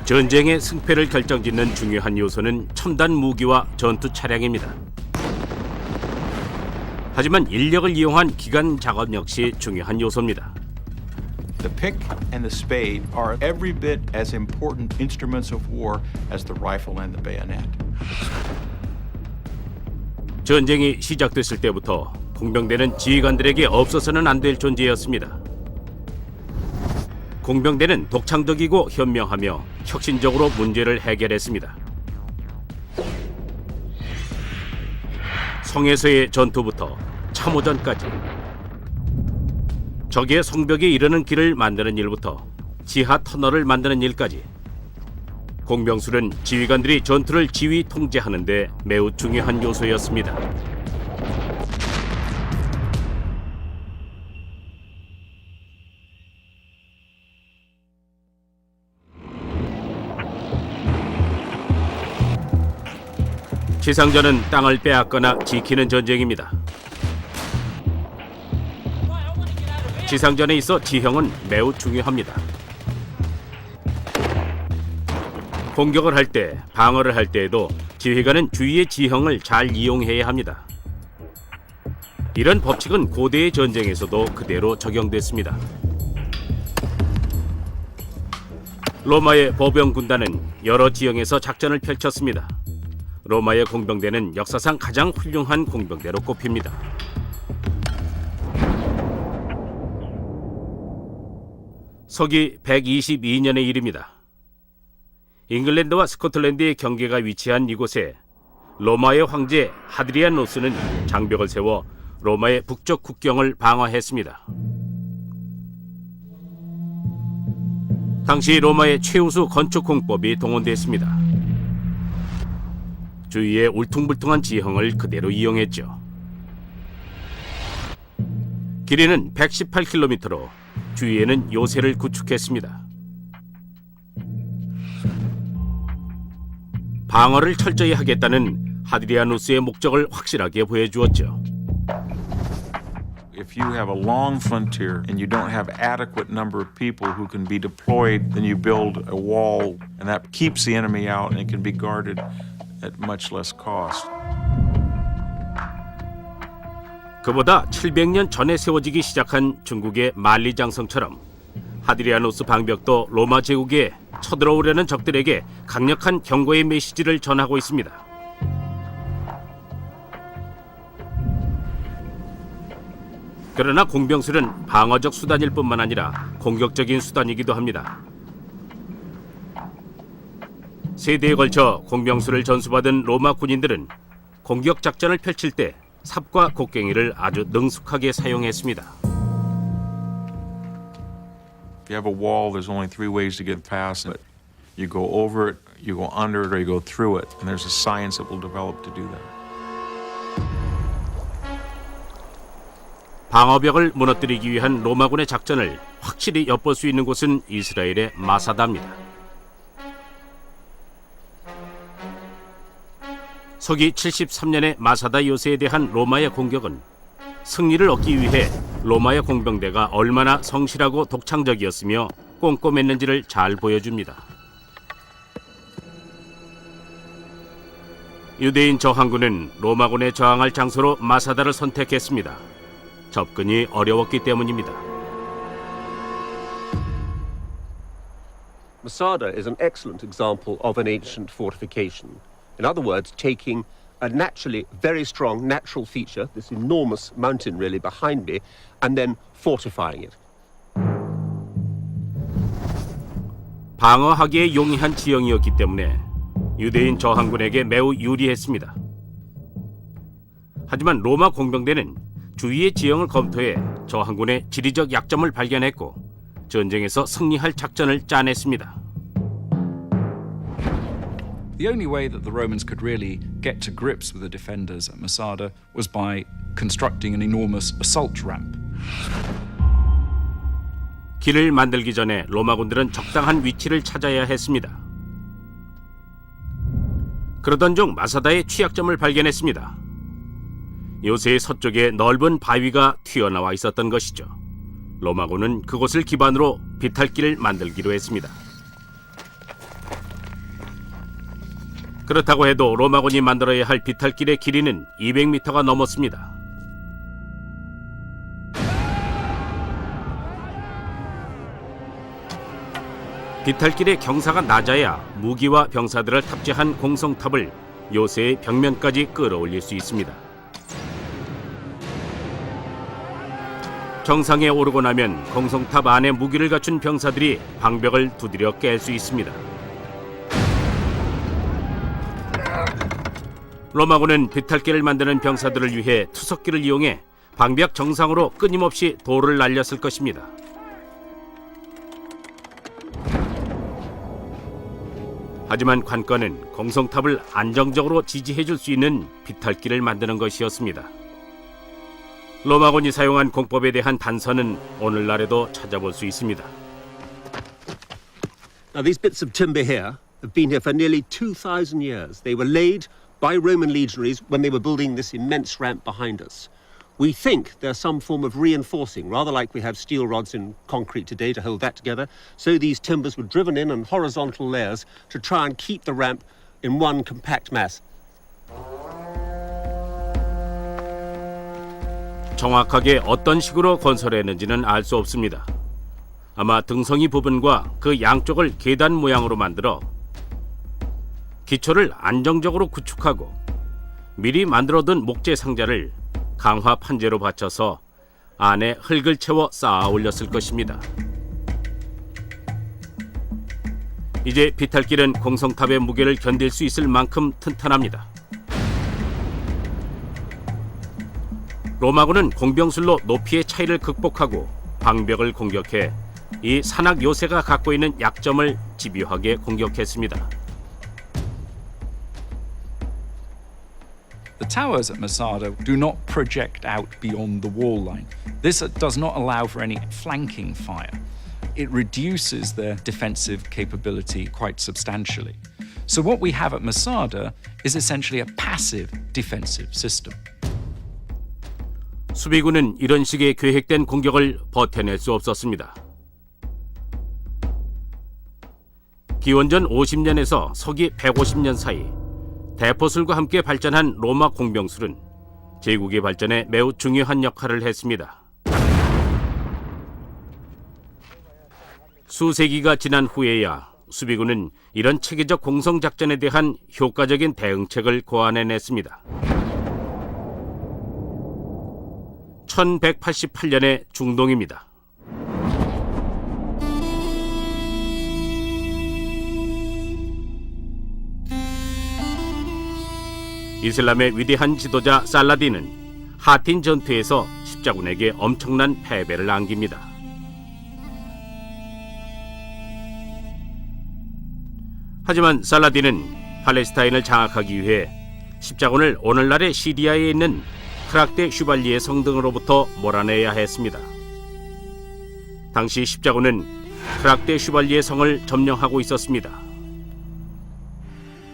전쟁의 승패를 결정짓는 중요한 요소는 첨단 무기와 전투 차량입니다. 하지만 인력을 이용한 기간 작업 역시 중요한 요소입니다. The pick and the spade are every bit as important instruments of war as the rifle and the bayonet. 전쟁이 시작됐을 때부터 공병대는 지휘관들에게 없어서는 안 될 존재였습니다. 공병대는 독창적이고 현명하며 혁신적으로 문제를 해결했습니다. 성에서의 전투부터 참호전까지, 적의 성벽에 이르는 길을 만드는 일부터 지하 터널을 만드는 일까지, 공병술은 지휘관들이 전투를 지휘 통제하는 데 매우 중요한 요소였습니다. 지상전은 땅을 빼앗거나 지키는 전쟁입니다. 지상전에 있어 지형은 매우 중요합니다. 공격을 할 때, 방어를 할 때에도 지휘관은 주위의 지형을 잘 이용해야 합니다. 이런 법칙은 고대의 전쟁에서도 그대로 적용됐습니다. 로마의 보병 군단은 여러 지형에서 작전을 펼쳤습니다. 로마의 공병대는 역사상 가장 훌륭한 공병대로 꼽힙니다. 서기 122년의 일입니다. 잉글랜드와 스코틀랜드의 경계가 위치한 이곳에 로마의 황제 하드리아노스는 장벽을 세워 로마의 북쪽 국경을 방어했습니다. 당시 로마의 최우수 건축 공법이 동원됐습니다. 주위의 울퉁불퉁한 지형을 그대로 이용했죠. 길이는 118km로 주위에는 요새를 구축했습니다. 방어를 철저히 하겠다는 하드리아누스의 목적을 확실하게 보여주었죠. If you have a long frontier and you don't have adequate number of people who can be deployed, then you build a wall and that keeps the enemy out and it can be guarded at much less cost. 그보다 700년 전에 세워지기 시작한 중국의 만리장성처럼 하드리아누스 방벽도 로마 제국에 쳐들어오려는 적들에게 강력한 경고의 메시지를 전하고 있습니다. 그러나 공병술은 방어적 수단일 뿐만 아니라 공격적인 수단이기도 합니다. 세대에 걸쳐 공병술을 전수받은 로마 군인들은 공격 작전을 펼칠 때 삽과 곡괭이를 아주 능숙하게 사용했습니다. If you have a wall, there's only three ways to get past it. You go over it, you go under it, or you go through it. And there's a science that will develop to do that. 방어벽을 무너뜨리기 위한 로마군의 작전을 확실히 엿볼 수 있는 곳은 이스라엘의 마사다입니다. 서기 73년의 마사다 요새에 대한 로마의 공격은 승리를 얻기 위해 로마의 공병대가 얼마나 성실하고 독창적이었으며 꼼꼼했는지를 잘 보여줍니다. 유대인 저항군은 로마군에 저항할 장소로 마사다를 선택했습니다. 접근이 어려웠기 때문입니다. Masada is an excellent example of an ancient fortification. In other words, taking a naturally very strong natural feature, this enormous mountain really behind me, and then fortifying it. 방어하기에 용이한 지형이었기 때문에 유대인 저항군에게 매우 유리했습니다. 하지만 로마 공병대는 주위의 지형을 검토해 저항군의 지리적 약점을 발견했고 전쟁에서 승리할 작전을 짜냈습니다. The only way that the Romans could really get to grips with the defenders at Masada was by constructing an enormous assault ramp. 길을 만들기 전에 로마군들은 적당한 위치를 찾아야 했습니다. 그러던 중 마사다의 취약점을 발견했습니다. 요새의 서쪽에 넓은 바위가 튀어나와 있었던 것이죠. 로마군은 그곳을 기반으로 비탈길을 만들기로 했습니다. 그렇다고 해도 로마군이 만들어야 할 비탈길의 길이는 200m가 넘었습니다. 비탈길의 경사가 낮아야 무기와 병사들을 탑재한 공성탑을 요새의 벽면까지 끌어올릴 수 있습니다. 정상에 오르고 나면 공성탑 안에 무기를 갖춘 병사들이 방벽을 두드려 깰 수 있습니다. 로마군은 비탈길을 만드는 병사들을 위해 투석기를 이용해 방벽 정상으로 끊임없이 돌을 날렸을 것입니다. 하지만 관건은 공성탑을 안정적으로 지지해줄 수 있는 비탈길을 만드는 것이었습니다. 로마군이 사용한 공법에 대한 단서는 오늘날에도 찾아볼 수 있습니다. Now, these bits of timber here have been here for nearly 2,000 years. They were laid by Roman legionaries when they were building this immense ramp behind us. We think they're some form of reinforcing, rather like we have steel rods in concrete today to hold that together. So these timbers were driven in horizontal layers to try and keep the ramp in one compact mass. 정확하게 어떤 식으로 건설했는지는 알 수 없습니다. 아마 등성이 부분과 그 양쪽을 계단 모양으로 만들어 기초를 안정적으로 구축하고 미리 만들어둔 목재 상자를 강화 판재로 받쳐서 안에 흙을 채워 쌓아 올렸을 것입니다. 이제 비탈길은 공성탑의 무게를 견딜 수 있을 만큼 튼튼합니다. 로마군은 공병술로 높이의 차이를 극복하고 방벽을 공격해 이 산악 요새가 갖고 있는 약점을 집요하게 공격했습니다. The towers at Masada do not project out beyond the wall line. This does not allow for any flanking fire. It reduces their defensive capability quite substantially. So what we have at Masada is essentially a passive defensive system. 수비군은 이런 식의 계획된 공격을 버텨낼 수 없었습니다. 기원전 50년에서 서기 150년 사이 대포술과 함께 발전한 로마 공병술은 제국의 발전에 매우 중요한 역할을 했습니다. 수세기가 지난 후에야 수비군은 이런 체계적 공성작전에 대한 효과적인 대응책을 고안해냈습니다. 1188년의 중동입니다. 이슬람의 위대한 지도자 살라딘은 하틴 전투에서 십자군에게 엄청난 패배를 안깁니다. 하지만 살라딘은 팔레스타인을 장악하기 위해 십자군을 오늘날의 시리아에 있는 크락데 슈발리의 성 등으로부터 몰아내야 했습니다. 당시 십자군은 크락데 슈발리의 성을 점령하고 있었습니다.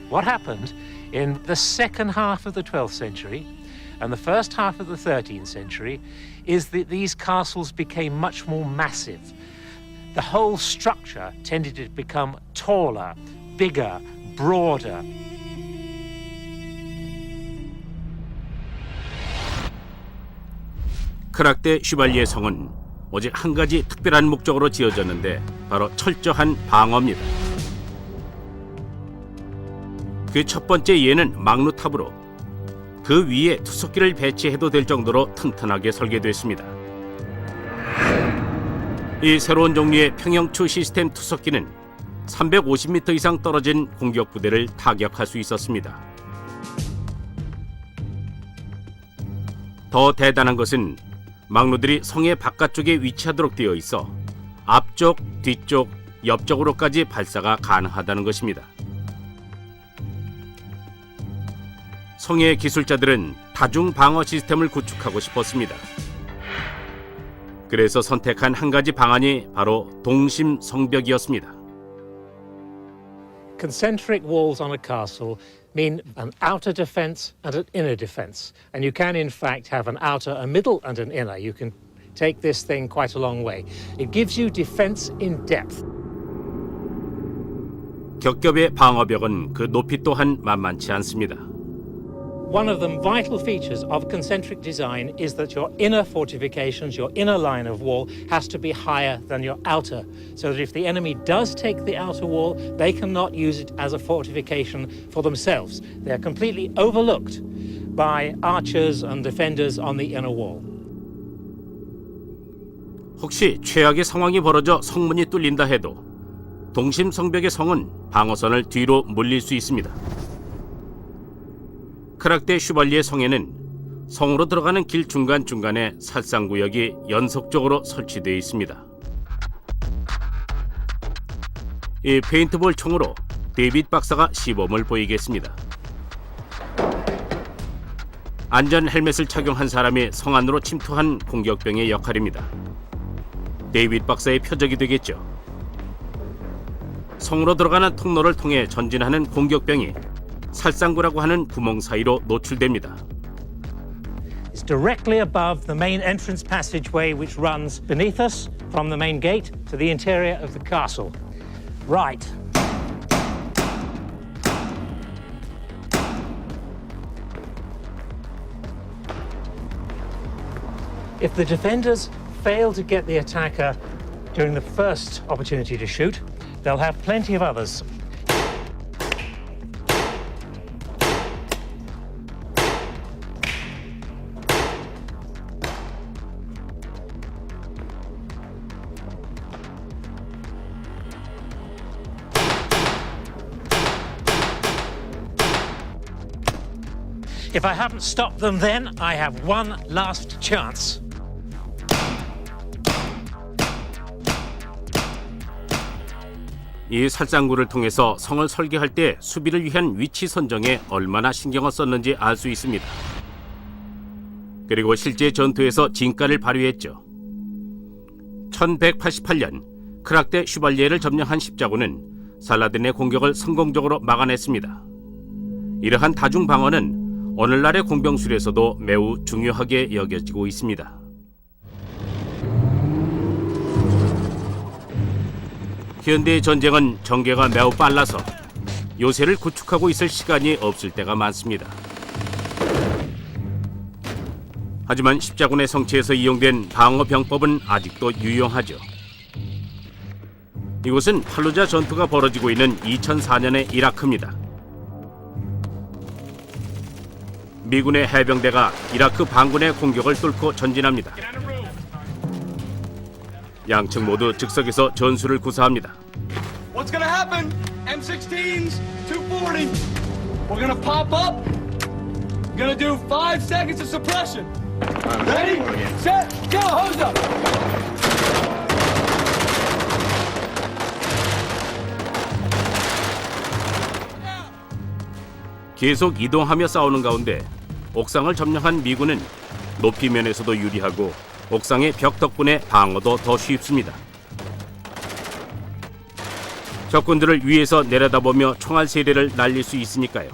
What happened in the second half of the 12th century and the first half of the 13th century is that these castles became much more massive. The whole structure tended to become taller, bigger, broader. 크락데 슈발리의 성은 오직 한 가지 특별한 목적으로 지어졌는데 바로 철저한 방어입니다. 그 첫 번째 예는 막루탑으로 그 위에 투석기를 배치해도 될 정도로 튼튼하게 설계됐습니다. 이 새로운 종류의 평형추 시스템 투석기는 350m 이상 떨어진 공격 부대를 타격할 수 있었습니다. 더 대단한 것은 막루들이 성의 바깥쪽에 위치하도록 되어 있어 앞쪽, 뒤쪽, 옆쪽으로까지 발사가 가능하다는 것입니다. 성의 기술자들은 다중 방어 시스템을 구축하고 싶었습니다. 그래서 선택한 한 가지 방안이 바로 동심 성벽이었습니다. Concentric walls on a castle mean an outer defense and an inner defense. And you can, in fact, have an outer, a middle, and an inner. You can take this thing quite a long way. It gives you defense in depth. 겹겹의 방어벽은 그 높이 또한 만만치 않습니다. One of the vital features of concentric design is that your inner fortifications, your inner line of wall, has to be higher than your outer, so that if the enemy does take the outer wall, they cannot use it as a fortification for themselves. They are completely overlooked by archers and defenders on the inner wall. 혹시 최악의 상황이 벌어져 성문이 뚫린다 해도 동심 성벽의 성은 방어선을 뒤로 물릴 수 있습니다. 크락데 슈발리에 성에는 성으로 들어가는 길 중간중간에 살상구역이 연속적으로 설치되어 있습니다. 이 페인트볼 총으로 데이빗 박사가 시범을 보이겠습니다. 안전 헬멧을 착용한 사람이 성 안으로 침투한 공격병의 역할입니다. 데이빗 박사의 표적이 되겠죠. 성으로 들어가는 통로를 통해 전진하는 공격병이 살상구라고 하는 구멍 사이로 노출됩니다. It's directly above the main entrance passageway which runs beneath us from the main gate to the interior of the castle. Right. If the defenders fail to get the attacker during the first opportunity to shoot, they'll have plenty of others. If I haven't stopped them then, I have one last chance. 이 살상구를 통해서 성을 설계할 때 수비를 위한 위치 선정에 얼마나 신경을 썼는지 알 수 있습니다. 그리고 실제 전투에서 진가를 발휘했죠. 1188년 크락데 슈발리에를 점령한 십자군은 살라딘의 공격을 성공적으로 막아냈습니다. 이러한 다중 방어는 오늘날의 공병술에서도 매우 중요하게 여겨지고 있습니다. 현대의 전쟁은 전개가 매우 빨라서 요새를 구축하고 있을 시간이 없을 때가 많습니다. 하지만 십자군의 성체에서 이용된 방어 병법은 아직도 유용하죠. 이곳은 팔루자 전투가 벌어지고 있는 2004년의 이라크입니다. 미군의 해병대가 이라크 반군의 공격을 뚫고 전진합니다. 양측 모두 즉석에서 전술을 구사합니다. What's gonna happen? M16s, 240. We're gonna pop up. We're gonna do 5 seconds of suppression. Ready, set, go, hose up. 계속 이동하며 싸우는 가운데 옥상을 점령한 미군은 높이 면에서도 유리하고 옥상의 벽 덕분에 방어도 더 쉽습니다. 적군들을 위에서 내려다보며 총알 세례를 날릴 수 있으니까요.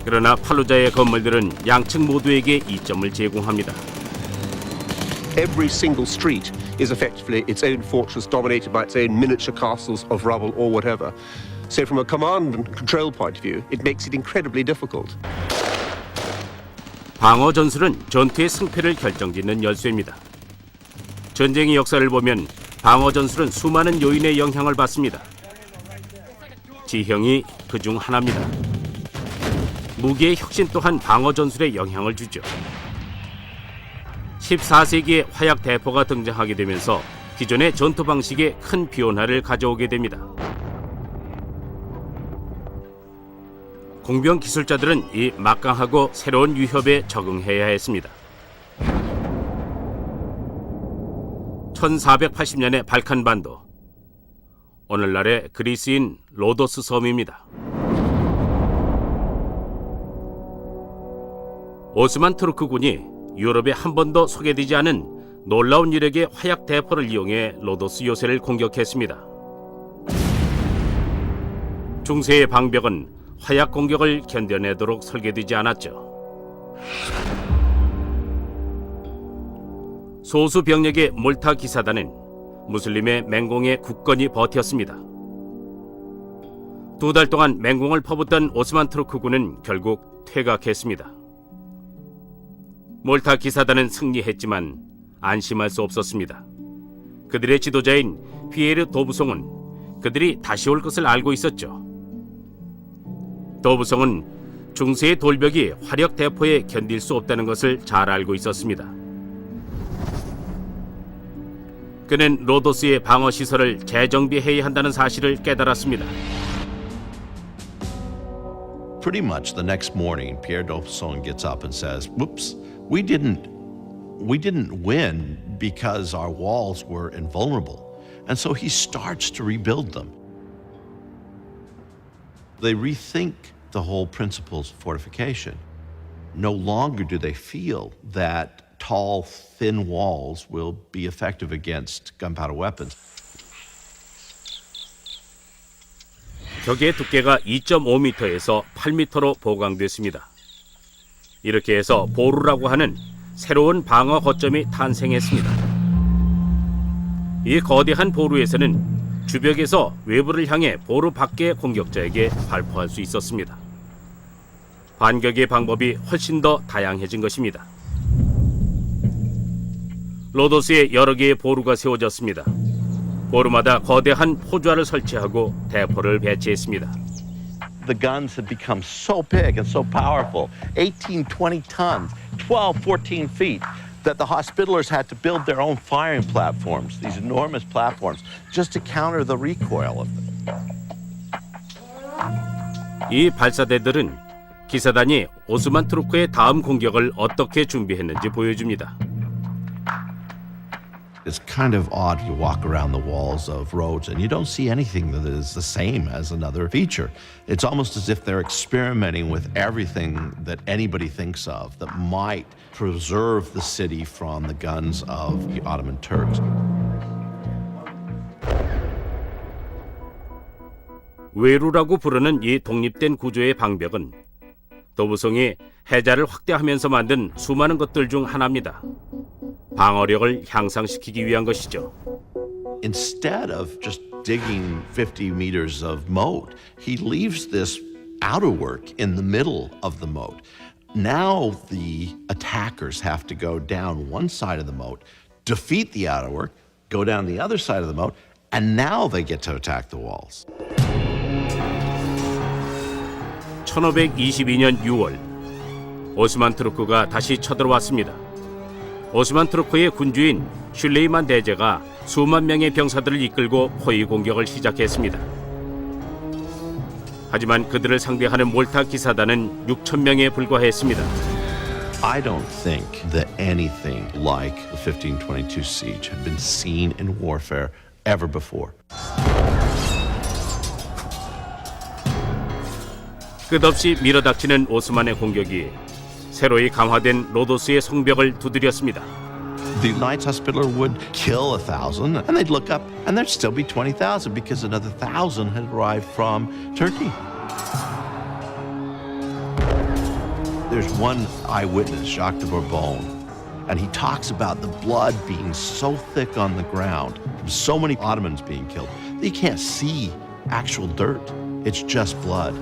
그러나 팔루자의 건물들은 양측 모두에게 이점을 제공합니다. Every single street is effectively its own fortress dominated by its own miniature castles of rubble or whatever. So from a command and control point of view, it makes it incredibly difficult. 방어 전술은 전투의 승패를 결정짓는 열쇠입니다. 전쟁의 역사를 보면 방어 전술은 수많은 요인의 영향을 받습니다. 지형이 그중 하나입니다. 무기의 혁신 또한 방어 전술에 영향을 주죠. 14세기에 화약 대포가 등장하게 되면서 기존의 전투 방식에 큰 변화를 가져오게 됩니다. 공병 기술자들은 이 막강하고 새로운 위협에 적응해야 했습니다. 1480년의 발칸반도, 오늘날의 그리스인 로도스 섬입니다. 오스만 투르크군이 유럽에 한 번도 소개되지 않은 놀라운 이력의 화약 대포를 이용해 로도스 요새를 공격했습니다. 중세의 방벽은 화약 공격을 견뎌내도록 설계되지 않았죠. 소수 병력의 몰타 기사단은 무슬림의 맹공에 굳건히 버텼습니다. 2달 동안 맹공을 퍼붓던 오스만 투르크군은 결국 퇴각했습니다. 몰타 기사단은 승리했지만 안심할 수 없었습니다. 그들의 지도자인 피에르 도브송은 그들이 다시 올 것을 알고 있었죠. 도브송은 중세의 돌벽이 화력 대포에 견딜 수 없다는 것을 잘 알고 있었습니다. 그는 로도스의 방어 시설을 재정비해야 한다는 사실을 깨달았습니다. Pretty much the next morning, Pierre Dauphin gets up and says, "Whoops, we didn't win because our walls were invulnerable." And so he starts to rebuild them. They rethink the whole principles of fortification. No longer do they feel that tall, thin walls will be effective against gunpowder weapons. 벽의 두께가 2.5m에서 8m로 보강됐습니다. 이렇게 해서 보루라고 하는 새로운 방어 거점이 탄생했습니다. 이 거대한 보루에서는 주벽에서 외부를 향해 보루 밖의 공격자에게 발포할 수 있었습니다. 반격의 방법이 훨씬 더 다양해진 것입니다. 로도스에 여러 개의 보루가 세워졌습니다. 보루마다 거대한 포좌를 설치하고 대포를 배치했습니다. The guns had become so big and so powerful, 18, 20 tons, 12, 14 feet, that the Hospitallers had to build their own firing platforms, these enormous platforms, just to counter the recoil of them. 이 발사대들은 기사단이 오스만 투르크의 다음 공격을 어떻게 준비했는지 보여줍니다. It's kind of odd to walk around the walls of Rhodes and you don't see anything that is the same as another feature. It's almost as if they're experimenting with everything that anybody thinks of that might preserve the city from the guns of the Ottoman Turks. 외루라고 부르는 이 독립된 구조의 방벽은 도부성이 해자를 확대하면서 만든 수많은 것들 중 하나입니다. 방어력을 향상시키기 위한 것이죠. Instead of just digging 50 meters of moat, he leaves this outerwork in the middle of the moat. Now the attackers have to go down one side of the moat, defeat the outerwork, go down the other side of the moat, and now they get to attack the walls. 1522년 6월 오스만 투르크가 다시 쳐들어왔습니다. 오스만 투르크의 군주인 슐레이만 대제가 수만 명의 병사들을 이끌고 포위 공격을 시작했습니다. 하지만 그들을 상대하는 몰타 기사단은 6,000명에 불과했습니다. I don't think that anything like the 1522 siege had been seen in warfare ever before. 끝없이 밀어닥치는 오스만의 공격이 새로이 강화된 로도스의 성벽을 두드렸습니다. The Knights Hospitaller would kill 1,000 and they'd look up and there'd still be 20,000 because another 1,000 had arrived from Turkey. There's one eyewitness, Jacques de Bourbon, and he talks about the blood being so thick on the ground from so many Ottomans being killed that you can't see actual dirt. It's just blood.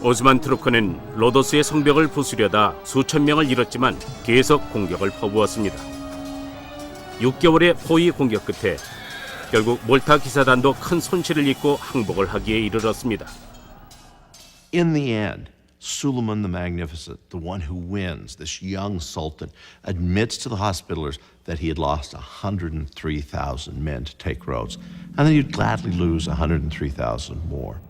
오스만 투르크는 로도스의 성벽을 부수려다 수천 명을 잃었지만 계속 공격을 퍼부었습니다. 6개월의 포위 공격 끝에 결국 몰타 기사단도 큰 손실을 입고 항복을 하기에 이르렀습니다. In the end, Suleiman the Magnificent, the one who wins, this young sultan, admits to the Hospitallers that he had lost 103,000 men to take Rhodes, and that he'd gladly lose 103,000 more.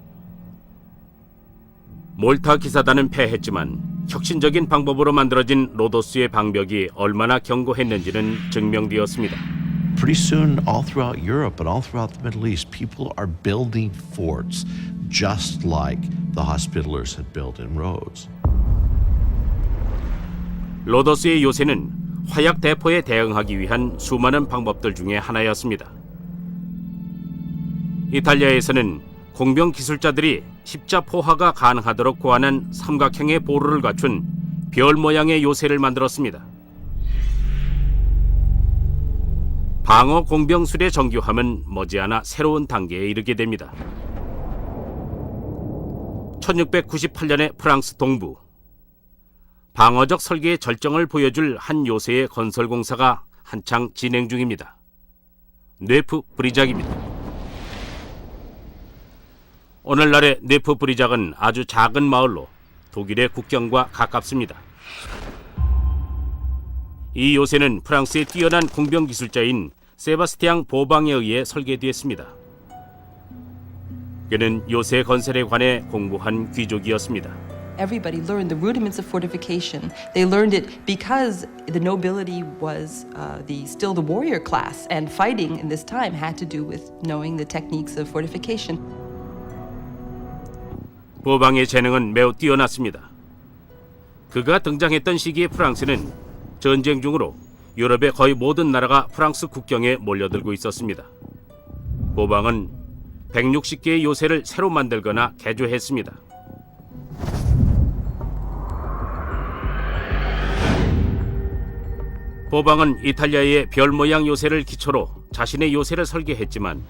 몰타 기사단은 패했지만 혁신적인 방법으로 만들어진 로도스의 방벽이 얼마나 견고했는지는 증명되었습니다. Pretty soon, all throughout Europe and all throughout the Middle East, people are building forts just like the Hospitallers had built in Rhodes. 로도스의 요새는 화약 대포에 대응하기 위한 수많은 방법들 중에 하나였습니다. 이탈리아에서는 공병 기술자들이 십자포화가 가능하도록 고안한 삼각형의 보루를 갖춘 별 모양의 요새를 만들었습니다. 방어 공병술의 정교함은 머지않아 새로운 단계에 이르게 됩니다. 1698년의 프랑스 동부, 방어적 설계의 절정을 보여줄 한 요새의 건설 공사가 한창 진행 중입니다. 뇌프 브리작입니다. 오늘날의 뇌프 브리작은 아주 작은 마을로 독일의 국경과 가깝습니다. 이 요새는 프랑스의 뛰어난 공병 기술자인 세바스티앙 보방에 의해 설계되었습니다. 그는 요새 건설에 관해 공부한 귀족이었습니다. Everybody learned the rudiments of fortification. They learned it because the nobility was still the warrior class, and fighting in this time had to do with knowing the techniques of fortification. 보방의 재능은 매우 뛰어났습니다. 그가 등장했던 시기의 프랑스는 전쟁 중으로 유럽의 거의 모든 나라가 프랑스 국경에 몰려들고 있었습니다. 보방은 160개의 요새를 새로 만들거나 개조했습니다. 보방은 이탈리아의 별 모양 요새를 기초로 자신의 요새를 설계했지만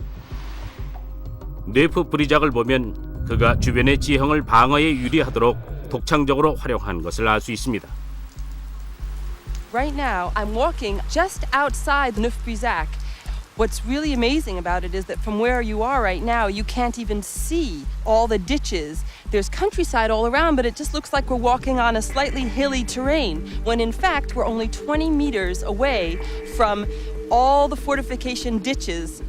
뇌프 브리작을 보면 그가 주변의 지형을 방어에 유리하도록 독창적으로 활용한 것을 알 수 있습니다. Right now, I'm walking just outside Neuf-Brisach. What's really amazing about it is that from where you are right now, you can't even see all the ditches. There's countryside all around, but it just looks like we're walking on a slightly hilly terrain, when in fact we're only 20 meters away from all the fortification ditches.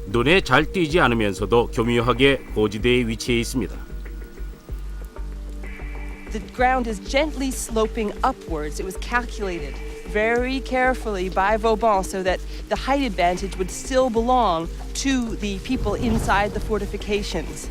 눈에 잘 띄지 않으면서도 교묘하게 고지대에 위치해 있습니다. The ground is gently sloping upwards. It was calculated very carefully by Vauban so that the height advantage would still belong to the people inside the fortifications.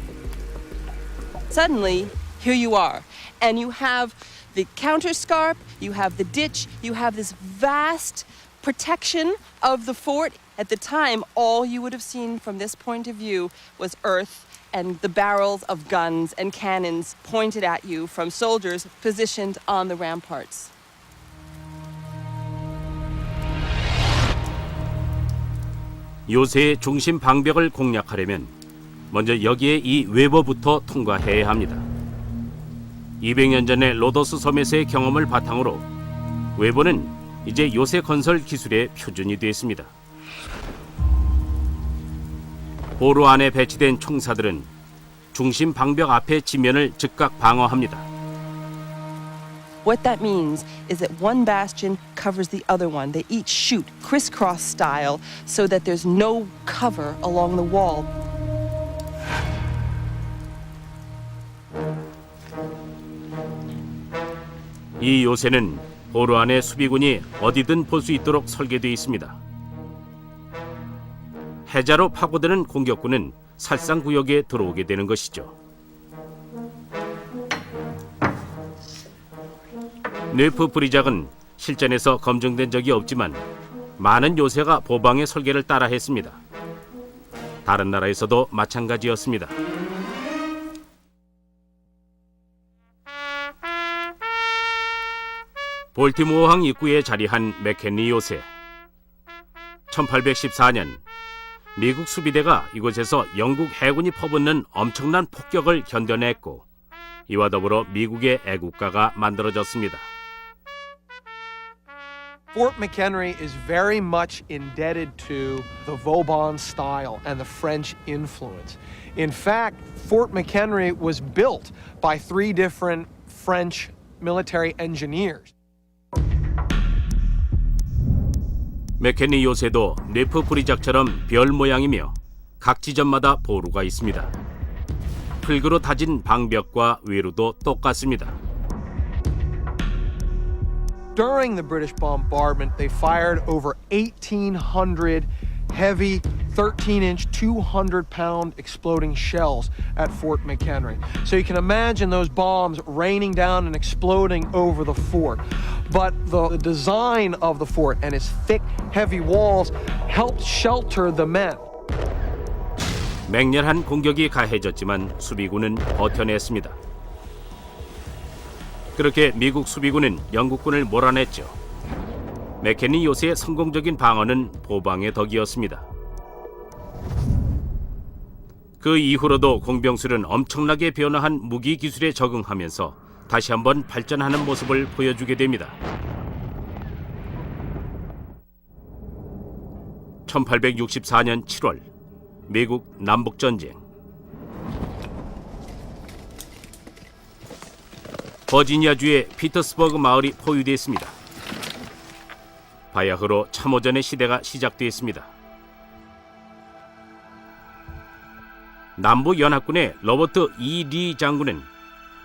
Suddenly, here you are, and you have the counterscarp, you have the ditch, you have this vast protection of the fort. At the time, all you would have seen from this point of view was earth and the barrels of guns and cannons pointed at you from soldiers positioned on the ramparts. 요새의 중심 방벽을 공략하려면 먼저 여기에 이 외버부터 통과해야 합니다. 200년 전의 로도스 섬에서의 경험을 바탕으로 외버는 이제 요새 건설 기술의 표준이 되었습니다. 보루 안에 배치된 총사들은 중심 방벽 앞의 지면을 즉각 방어합니다. What that means is that one bastion covers the other one. They each shoot crisscross style so that there's no cover along the wall. 이 요새는 보루 안의 수비군이 어디든 볼 수 있도록 설계되어 있습니다. 해자로 파고드는 공격군은 살상구역에 들어오게 되는 것이죠. 뇌프 브리작은 실전에서 검증된 적이 없지만 많은 요새가 보방의 설계를 따라했습니다. 다른 나라에서도 마찬가지였습니다. 볼티모어항 입구에 자리한 맥켄리 요새. 1814년 미국 수비대가 이곳에서 영국 해군이 퍼붓는 엄청난 폭격을 견뎌냈고 이와 더불어 미국의 애국가가 만들어졌습니다. Fort McHenry is very much indebted to the Vauban style and the French influence. In fact, Fort McHenry was built by 3 different French military engineers. 맥켄리 요새도 뇌프 브리작처럼 별 모양이며 각 지점마다 보루가 있습니다. 풀그로 다진 방벽과 외루도 똑같습니다. During the British bombardment, they fired over 1,800 heavy 13-inch, 200-pound exploding shells at Fort McHenry. So you can imagine those bombs raining down and exploding over the fort. But the design of the fort and its thick, heavy walls helped shelter the men. 맹렬한 공격이 가해졌지만 수비군은 버텨냈습니다. 그렇게 미국 수비군은 영국군을 몰아냈죠. 맥케니 요새의 성공적인 방어는 보방의 덕이었습니다. 그 이후로도 공병술은 엄청나게 변화한 무기 기술에 적응하면서 다시 한번 발전하는 모습을 보여주게 됩니다. 1864년 7월 미국 남북전쟁. 버지니아주의 피터스버그 마을이 포위됐습니다. 바야흐로 참호전의 시대가 시작되었습니다. 남부연합군의 로버트 E. 리 장군은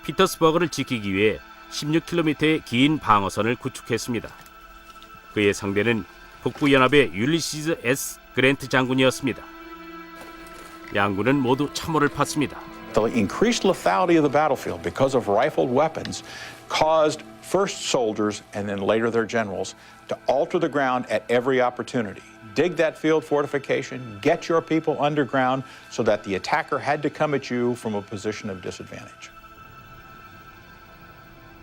피터스버그를 지키기 위해 16km의 긴 방어선을 구축했습니다. 그의 상대는 북부연합의 율리시즈 S. 그랜트 장군이었습니다. 양군은 모두 참호를 팠습니다. The increased lethality of the battlefield because of rifled weapons caused first soldiers and then later their generals to alter the ground at every opportunity. Dig that field fortification, get your people underground so that the attacker had to come at you from a position of disadvantage.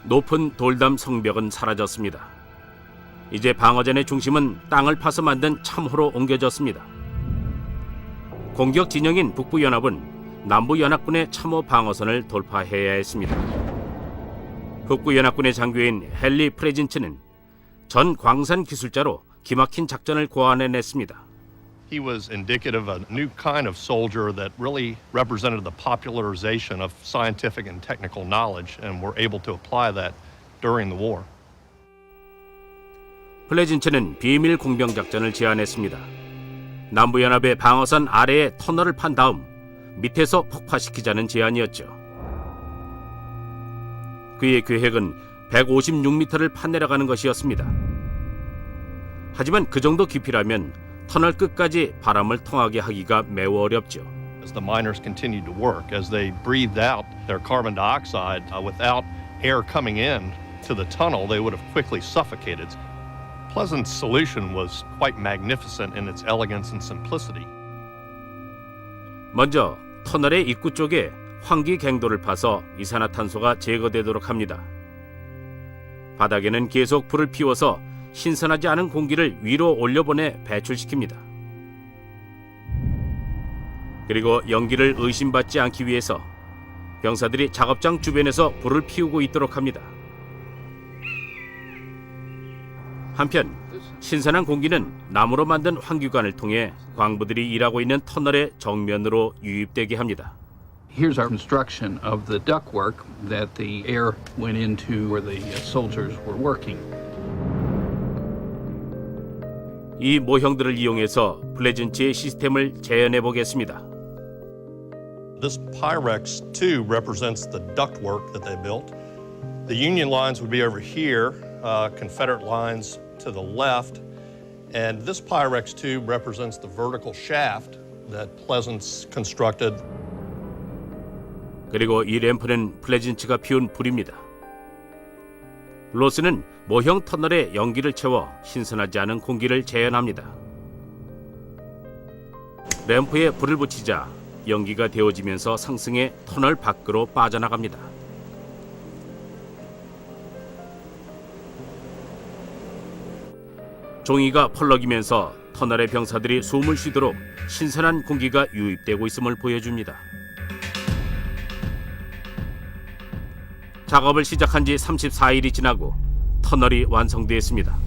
높은 돌담 성벽은 사라졌습니다. 이제 방어전의 중심은 땅을 파서 만든 참호로 옮겨졌습니다. 공격 진영인 북부연합은 남부연합군의 참호 방어선을 돌파해야 했습니다. 북부연합군의 장교인 헨리 프레진츠는 전 광산 기술자로 기막힌 작전을 고안해냈습니다. He was indicative of a new kind of soldier that really represented the popularization of scientific and technical knowledge and were able to apply that during the war. 플레진츠는 비밀 공병 작전을 제안했습니다. 남부연합의 방어선 아래에 터널을 판 다음 밑에서 폭파시키자는 제안이었죠. 그의 계획은 156m를 파내려가는 것이었습니다. 하지만 그 정도 깊이라면 터널 끝까지 바람을 통하게 하기가 매우 어렵죠. As the miners continued to work, as they breathed out their carbon dioxide, without air coming in to the tunnel, they would have quickly suffocated. Pleasant's solution was quite magnificent in its elegance and simplicity. 먼저 터널의 입구 쪽에 환기 갱도를 파서 이산화탄소가 제거되도록 합니다. 바닥에는 계속 불을 피워서 신선하지 않은 공기를 위로 올려보내 배출시킵니다. 그리고 연기를 의심받지 않기 위해서 병사들이 작업장 주변에서 불을 피우고 있도록 합니다. 한편 신선한 공기는 나무로 만든 환기관을 통해 광부들이 일하고 있는 터널의 정면으로 유입되게 합니다. Here's our construction of the ductwork that the air went into where the soldiers were working. 이 모형들을 이용해서 플레전츠의 시스템을 재현해 보겠습니다. This Pyrex 2 represents the ductwork that they built. The Union lines would be over here, Confederate lines to the left, and this Pyrex 2 represents the vertical shaft that Pleasance constructed. 그리고 이 램프는 플레진츠가 피운 불입니다. 로스는 모형 터널에 연기를 채워 신선하지 않은 공기를 재현합니다. 램프에 불을 붙이자 연기가 데워지면서 상승해 터널 밖으로 빠져나갑니다. 종이가 펄럭이면서 터널의 병사들이 숨을 쉬도록 신선한 공기가 유입되고 있음을 보여줍니다. 작업을 시작한 지 34일이 지나고 터널이 완성되었습니다.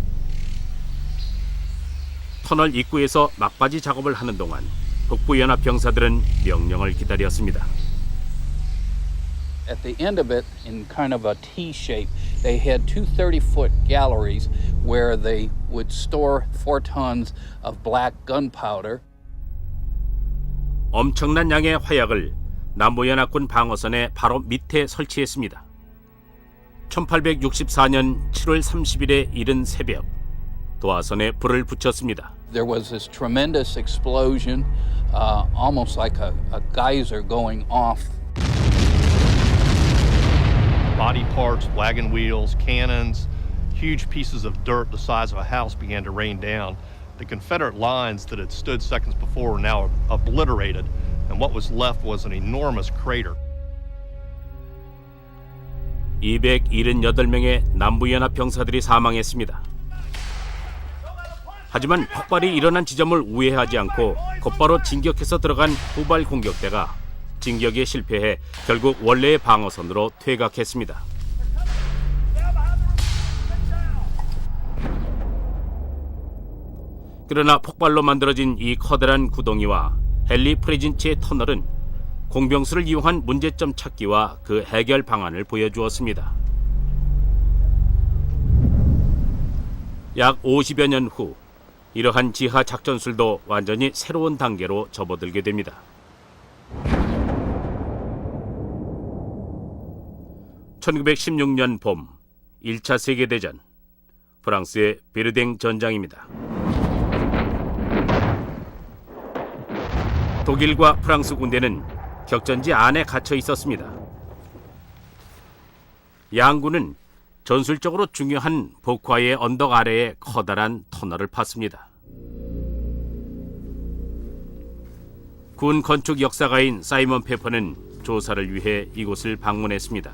터널 입구에서 막바지 작업을 하는 동안 북부연합 병사들은 명령을 기다렸습니다. At the end of it, in kind of a T shape, they had two 30-foot galleries where they would store 4 tons of black gunpowder. 엄청난 양의 화약을 남부연합군 방어선의 바로 밑에 설치했습니다. 1864년 7월 30일에 이른 새벽, 도화선에 불을 붙였습니다. There was this tremendous explosion, almost like a geyser going off. Body parts, wagon wheels, cannons, huge pieces of dirt the size of a house began to rain down. The Confederate lines that had stood seconds before were now obliterated, and what was left was an enormous crater. 278명의 남부연합 병사들이 사망했습니다. 하지만 폭발이 일어난 지점을 우회하지 않고 곧바로 진격해서 들어간 후발 공격대가 진격에 실패해 결국 원래의 방어선으로 퇴각했습니다. 그러나 폭발로 만들어진 이 커다란 구덩이와 헨리 프레진치의 터널은 공병수를 이용한 문제점 찾기와 그 해결 방안을 보여주었습니다. 약 50여 년 후 이러한 지하 작전술도 완전히 새로운 단계로 접어들게 됩니다. (1916년) 봄 1차 세계대전 프랑스의 베르댕 전장입니다. 독일과 프랑스 군대는 격전지 안에 갇혀 있었습니다. 양군은 전술적으로 중요한 복화의 언덕 아래에 커다란 터널을 팠습니다. 군 건축 역사가인 사이먼 페퍼는 조사를 위해 이곳을 방문했습니다.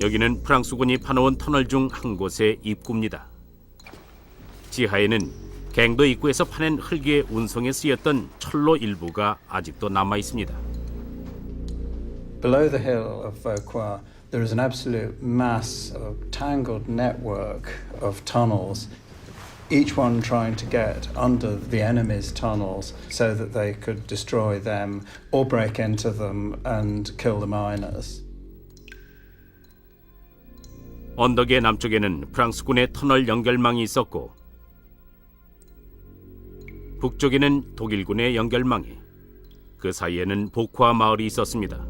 여기는 프랑스군이 파놓은 터널 중 한 곳의 입구입니다. 지하에는 갱도 입구에서 파낸 흙의 운송에 쓰였던 철로 일부가 아직도 남아 있습니다. Below the hill of Vauquois, there is an absolute mass of tangled network of tunnels, each one trying to get under the enemy's tunnels so that they could destroy them or break into them and kill the miners. 언덕의 남쪽에는 프랑스군의 터널 연결망이 있었고 북쪽에는 독일군의 연결망이, 그 사이에는 복화 마을이 있었습니다.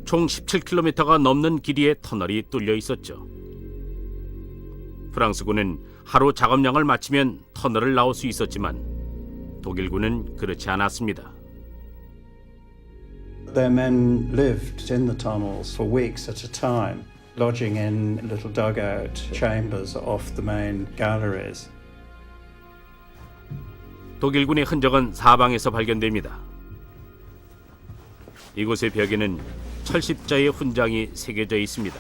총 17km가 넘는 길이의 터널이 뚫려 있었죠. 프랑스군은 하루 작업량을 마치면 터널을 나올 수 있었지만 독일군은 그렇지 않았습니다. Their men lived in the tunnels for weeks at a time, lodging in little dugout chambers off the main galleries. 독일군의 흔적은 사방에서 발견됩니다. 이곳의 벽에는 철십자의 훈장이 새겨져 있습니다.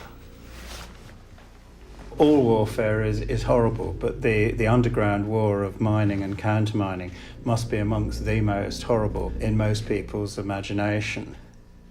All warfare is horrible, but the underground war of mining and countermining must be amongst the most horrible in most people's imagination,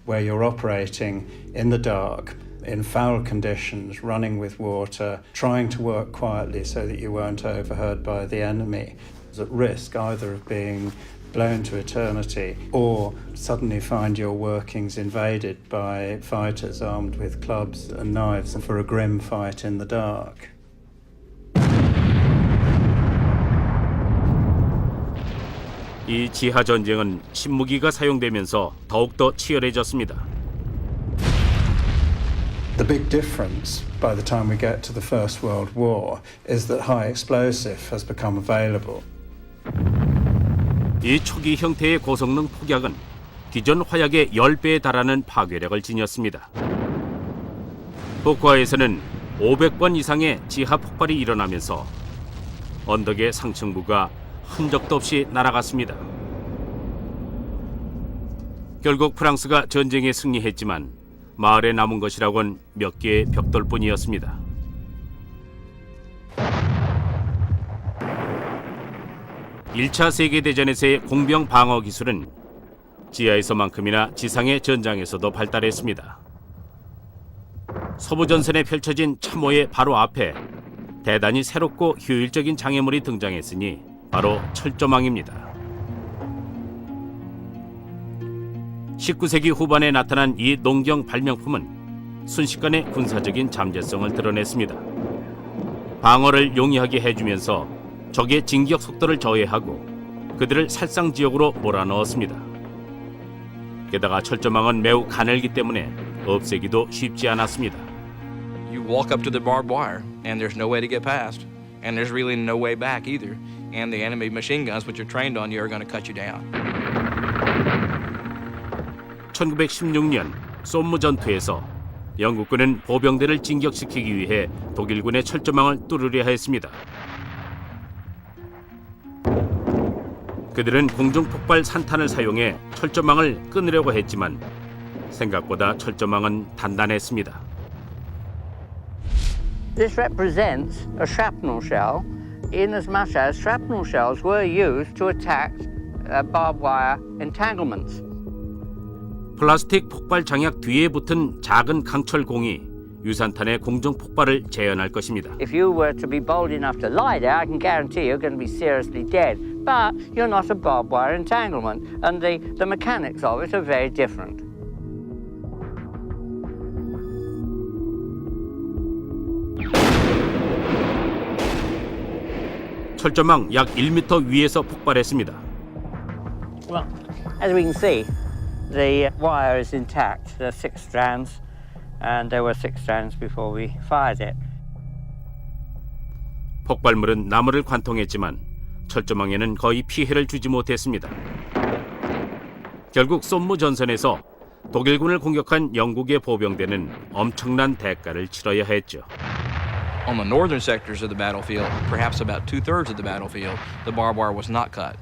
where you're operating in the dark, in foul conditions, running with water, trying to work quietly so that you weren't overheard by the enemy, at risk either of being blown to eternity or suddenly find your workings invaded by fighters armed with clubs and knives for a grim fight in the dark. 이 지하 전쟁은 신무기가 사용되면서 더욱더 치열해졌습니다. The big difference by the time we get to the First World War is that high explosive has become available. 이 초기 형태의 고성능 폭약은 기존 화약의 10배에 달하는 파괴력을 지녔습니다. 복화에서는 500번 이상의 지하 폭발이 일어나면서 언덕의 상층부가 흔적도 없이 날아갔습니다. 결국 프랑스가 전쟁에 승리했지만 마을에 남은 것이라곤 몇 개의 벽돌뿐이었습니다. (1차) 세계대전에서의 공병 방어 기술은 지하에서만큼이나 지상의 전장에서도 발달했습니다. 서부전선에 펼쳐진 참호의 바로 앞에 대단히 새롭고 효율적인 장애물이 등장했으니 바로 철조망입니다. 19세기 후반에 나타난 이 농경 발명품은 순식간에 군사적인 잠재성을 드러냈습니다. 방어를 용이하게 해주면서 적의 진격 속도를 저해하고 그들을 살상지역으로 몰아넣었습니다. 게다가 철조망은 매우 가늘기 때문에 없애기도 쉽지 않았습니다. You walk up to the barbed wire and there's no way to get past and there's really no way back either and the enemy machine guns which are trained on you are going to cut you down. 1916년 솜무 전투에서 영국군은 보병대를 진격시키기 위해 독일군의 철조망을 뚫으려 했습니다. 그들은 공중폭발 산탄을 사용해 철조망을 끊으려고 했지만 생각보다 철조망은 단단했습니다. This represents a shrapnel shell, in as much as shrapnel shells were used to attack barbed wire entanglements. 플라스틱 폭발 장약 뒤에 붙은 작은 강철공이 유산탄의 공중 폭발을 재현할 것입니다. If you were to be bold enough to lie there, I can guarantee you're going to be seriously dead. But you're not a barbed wire entanglement, and the mechanics of it are very different. 철조망 약 1m 위에서 폭발했습니다. Well, as we can see, the wire is intact. There are 6 strands, and there were 6 strands before we fired it. 폭발물은 나무를 관통했지만 철조망에는 거의 피해를 주지 못했습니다. 결국 솜무 전선에서 독일군을 공격한 영국의 보병대는 엄청난 대가를 치러야 했죠. On the northern sectors of the battlefield, perhaps about 2/3 of the battlefield, the barbed wire was not cut.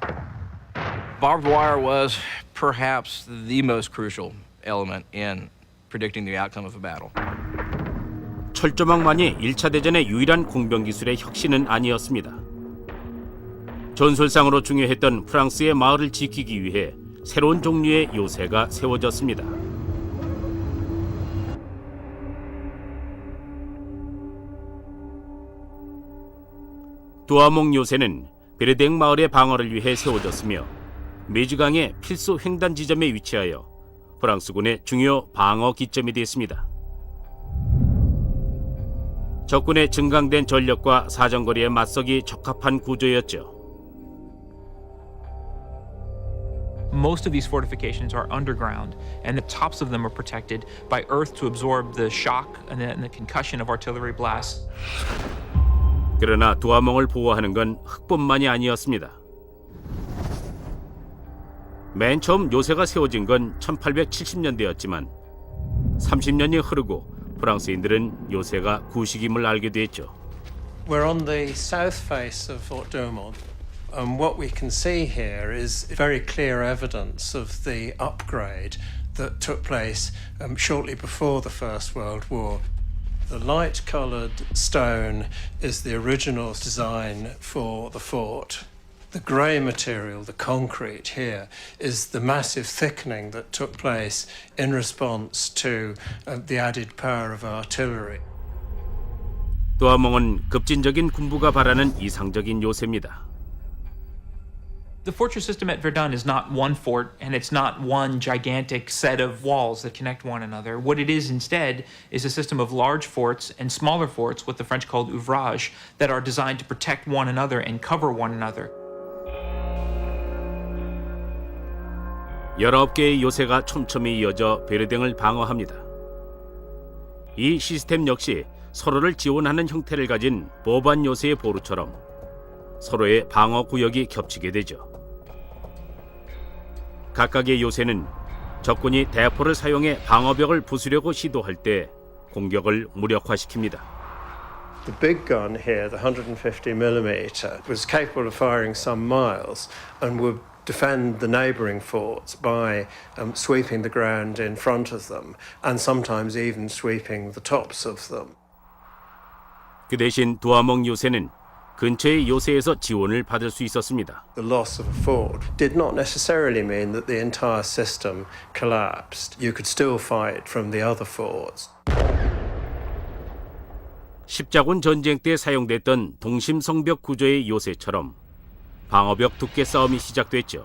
Barbed wire was perhaps the most crucial element in predicting the outcome of a battle. 철조망만이 1차 대전의 유일한 공병 기술의 혁신은 아니었습니다. 전술상으로 중요했던 프랑스의 마을을 지키기 위해 새로운 종류의 요새가 세워졌습니다. 두아몽 요새는 베르댕 마을의 방어를 위해 세워졌으며 메주강의 필수 횡단 지점에 위치하여 프랑스군의 중요 방어 기점이 됐습니다. 적군의 증강된 전력과 사정거리에 맞서기 적합한 구조였죠. Most of these fortifications are underground, and the tops of them are protected by earth to absorb the shock and the concussion of artillery blasts. 그러나 두아몽을 보호하는 건 흙뿐만이 아니었습니다. 맨 처음 요새가 세워진 건 1870년대였지만 30년이 흐르고 프랑스인들은 요새가 구식임을 알게 됐죠. We're on the south face of Fort Douaumont. What we can see here is very clear evidence of the upgrade that took place shortly before the First World War. The light-coloured stone is the original design for the fort. The grey material, the concrete here, is the massive thickening that took place in response to the added power of artillery. 두아몽은 급진적인 군부가 바라는 이상적인 요새입니다. The fortress system at Verdun is not one fort, and it's not one gigantic set of walls that connect one another. What it is instead is a system of large forts and smaller forts, what the French called ouvrages, that are designed to protect one another and cover one another. 19개의 요새가 촘촘히 이어져 베르댕을 방어합니다. 이 시스템 역시 서로를 지원하는 형태를 가진 보반 요새의 보루처럼 서로의 방어 구역이 겹치게 되죠. 각각의 요새는 적군이 대포를 사용해 방어벽을 부수려고 시도할 때 공격을 무력화시킵니다. The big gun here, the 150mm, was capable of firing some miles and would defend the neighbouring forts by sweeping the ground in front of them and sometimes even sweeping the tops of them. 그 대신 두아몽 요새는 근처의 요새에서 지원을 받을 수 있었습니다. The loss of a fort did not necessarily mean that the entire system collapsed. You could still fight from the other forts. 십자군 전쟁 때 사용됐던 동심성벽 구조의 요새처럼 방어벽 두께 싸움이 시작됐죠.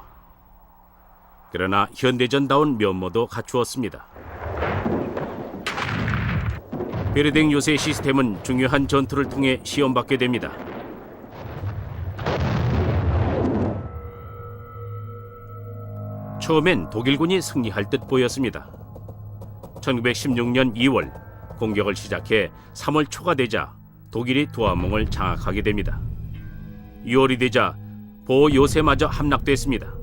그러나 현대전다운 면모도 갖추었습니다. 베르댕 요새 시스템은 중요한 전투를 통해 시험받게 됩니다. 처음엔 독일군이 승리할 듯 보였습니다. 1916년 2월 공격을 시작해 3월 초가 되자 독일이 두아몽을 장악하게 됩니다. 6월이 되자 보호 요새마저 함락됐습니다.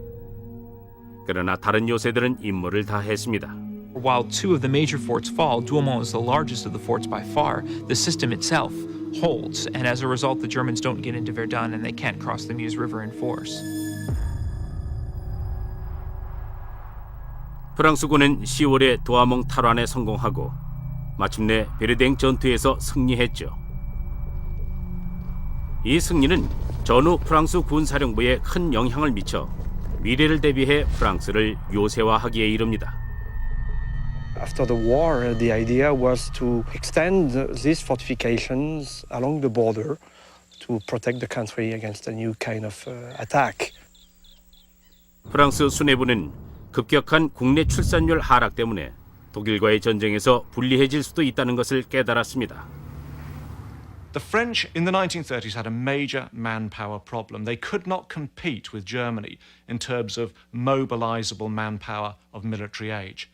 그러나 다른 요새들은 임무를 다 했습니다. While 2 of the major forts fall, Douaumont is the largest of the forts by far. The system itself holds, and as a result, the Germans don't get into Verdun and they can't cross the Meuse River in force. 프랑스군은 10월에 도아몽 탈환에 성공하고 마침내 베르댕 전투에서 승리했죠. 이 승리는 전후 프랑스 군사령부에 큰 영향을 미쳐 미래를 대비해 프랑스를 요새화하기에 이릅니다. After the war, the idea was to extend these fortifications along the border to protect the country against a new kind of attack. 프랑스 수뇌부는 급격한 국내 출산율 하락 때문에 독일과의 전쟁에서 불리해질 수도 있다는 것을 깨달았습니다. The French in the 1930s had a major manpower problem. They could not compete with Germany in terms of mobilizable manpower of military age.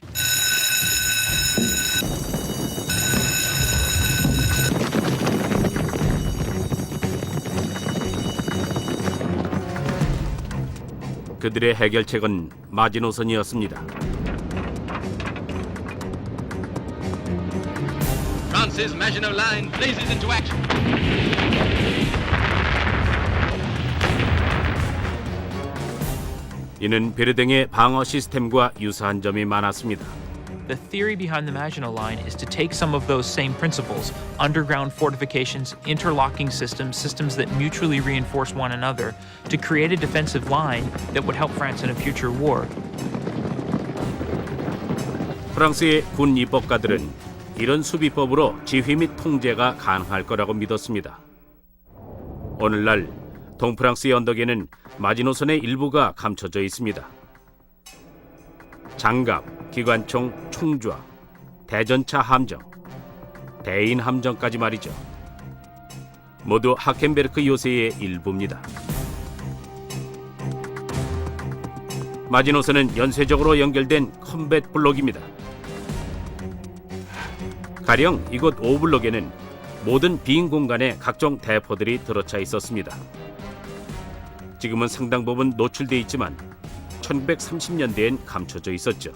그들의 해결책은 마지노선이었습니다. France's Maginot Line blazes into action. 이는 베르댕의 방어 시스템과 유사한 점이 많았습니다. The theory behind the Maginot Line is to take some of those same principles, underground fortifications, interlocking systems, systems that mutually reinforce one another, to create a defensive line that would help France in a future war. 프랑스의 군 입법가들은 이런 수비법으로 지휘 및 통제가 가능할 거라고 믿었습니다. 오늘날 동프랑스의 언덕에는 마지노선의 일부가 감춰져 있습니다. 장갑, 기관총, 총좌, 대전차 함정, 대인 함정까지 말이죠. 모두 하켄베르크 요새의 일부입니다. 마지노선은 연쇄적으로 연결된 컴뱃 블록입니다. 가령 이곳 오블록에는 모든 빈 공간에 각종 대포들이 들어차 있었습니다. 지금은 상당 부분 노출돼 있지만 1930년대엔 감춰져 있었죠.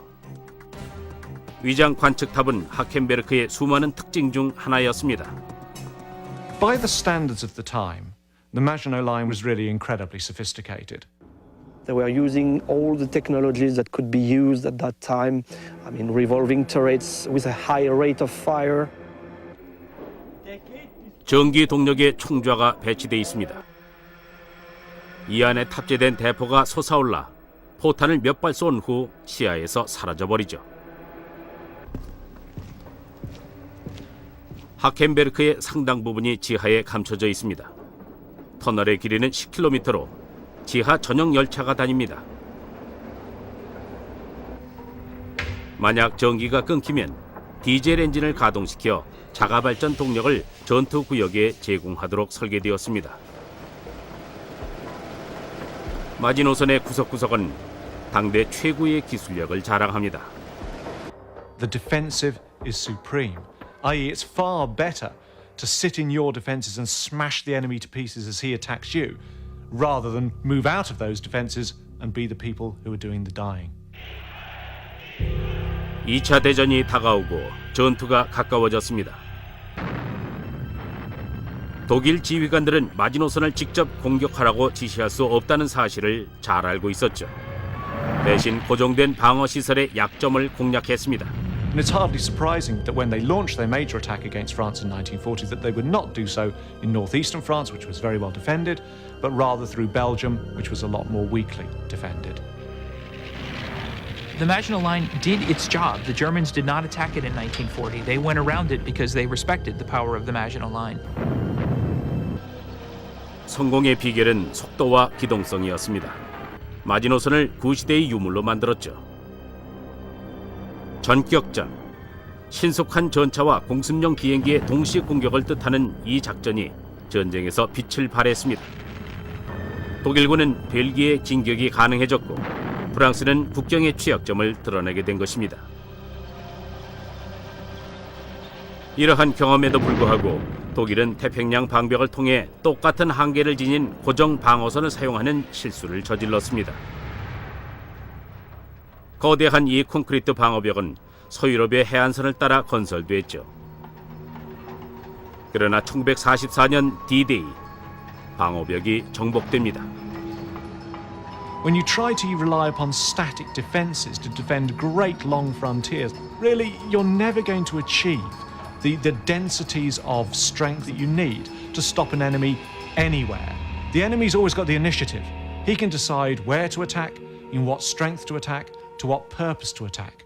위장 관측탑은 하켄베르크의 수많은 특징 중 하나였습니다. By the standards of the time, the Maginot Line was really incredibly sophisticated. They were using all the technologies that could be used at that time. I mean, revolving turrets with a high rate of fire. 전기 동력의 총좌가 배치돼 있습니다. 이 안에 탑재된 대포가 솟아올라 포탄을 몇 발 쏜 후 시야에서 사라져버리죠. 하켄베르크의 상당 부분이 지하에 감춰져 있습니다. 터널의 길이는 10km로 지하 전용 열차가 다닙니다. 만약 전기가 끊기면 디젤 엔진을 가동시켜 자가 발전 동력을 전투 구역에 제공하도록 설계되었습니다. 마지노선의 구석구석은 당대 최고의 기술력을 자랑합니다. The defensive is supreme, i.e. it's far better to sit in your defenses and smash the enemy to pieces as he attacks you, rather than move out of those defenses and be the people who are doing the dying. 2차 대전이 다가오고 전투가 가까워졌습니다. 독일 지휘관들은 마지노선을 직접 공격하라고 지시할 수 없다는 사실을 잘 알고 있었죠. 대신 고정된 방어 시설의 약점을 공략했습니다. And it's hardly surprising that when they launched their major attack against France in 1940 that they would not do so in northeastern France, which was very well defended, but rather through Belgium, which was a lot more weakly defended. The Maginot Line did its job. The Germans did not attack it in 1940. They went around it because they respected the power of the Maginot Line. 성공의 비결은 속도와 기동성이었습니다. 마지노선을 구시대의 유물로 만들었죠. 전격전, 신속한 전차와 공습용 비행기의 동시 공격을 뜻하는 이 작전이 전쟁에서 빛을 발했습니다. 독일군은 벨기에 진격이 가능해졌고 프랑스는 국경의 취약점을 드러내게 된 것입니다. 이러한 경험에도 불구하고 독일은 태평양 방벽을 통해 똑같은 한계를 지닌 고정 방어선을 사용하는 실수를 저질렀습니다. 거대한 이 콘크리트 방어벽은 서유럽의 해안선을 따라 건설됐죠. 그러나 1944년 D-Day, 방어벽이 정복됩니다. When you try to rely upon static defences to defend great long frontiers, really, you're never going to achieve the densities of strength that you need to stop an enemy anywhere. The enemy's always got the initiative. He can decide where to attack, in what strength to attack, to what purpose to attack.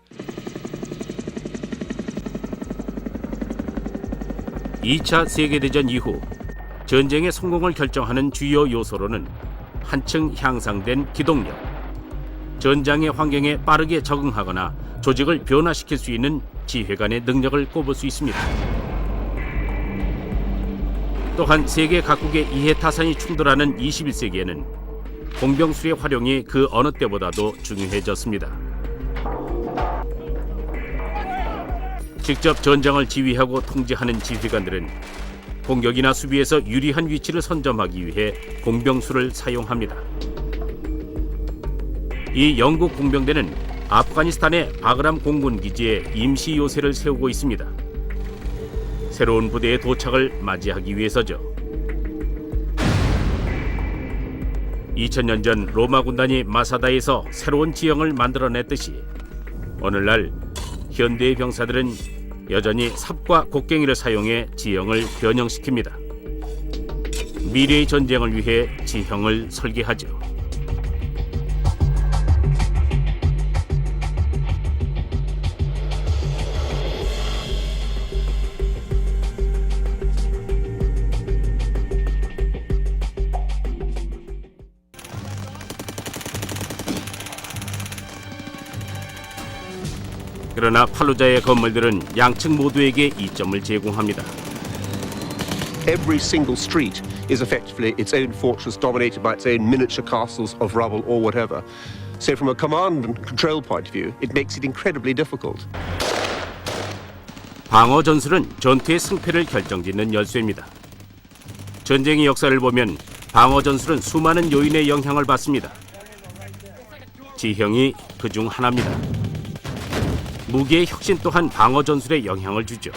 2차 세계대전 이후 전쟁의 성공을 결정하는 주요 요소로는 한층 향상된 기동력, 전장의 환경에 빠르게 적응하거나 조직을 변화시킬 수 있는 지휘관의 능력을 꼽을 수 있습니다. 또한 세계 각국의 이해타산이 충돌하는 21세기에는 공병술의 활용이 그 어느 때보다도 중요해졌습니다. 직접 전장을 지휘하고 통제하는 지휘관들은 공격이나 수비에서 유리한 위치를 선점하기 위해 공병술을 사용합니다. 이 영국 공병대는 아프가니스탄의 바그람 공군기지에 임시 요새를 세우고 있습니다. 새로운 부대의 도착을 맞이하기 위해서죠. 2000년 전 로마 군단이 마사다에서 새로운 지형을 만들어냈듯이 오늘날 현대의 병사들은 여전히 삽과 곡괭이를 사용해 지형을 변형시킵니다. 미래의 전쟁을 위해 지형을 설계하죠. 그러나 팔루자의 건물들은 양측 모두에게 이점을 제공합니다. Every single street is effectively its own fortress dominated by its own miniature castles of rubble or whatever. So from a command and control point of view, it makes it incredibly difficult. 방어 전술은 전투의 승패를 결정짓는 열쇠입니다. 전쟁의 역사를 보면 방어 전술은 수많은 요인의 영향을 받습니다. 지형이 그중 하나입니다. 무기의 혁신 또한 방어 전술에 영향을 주죠.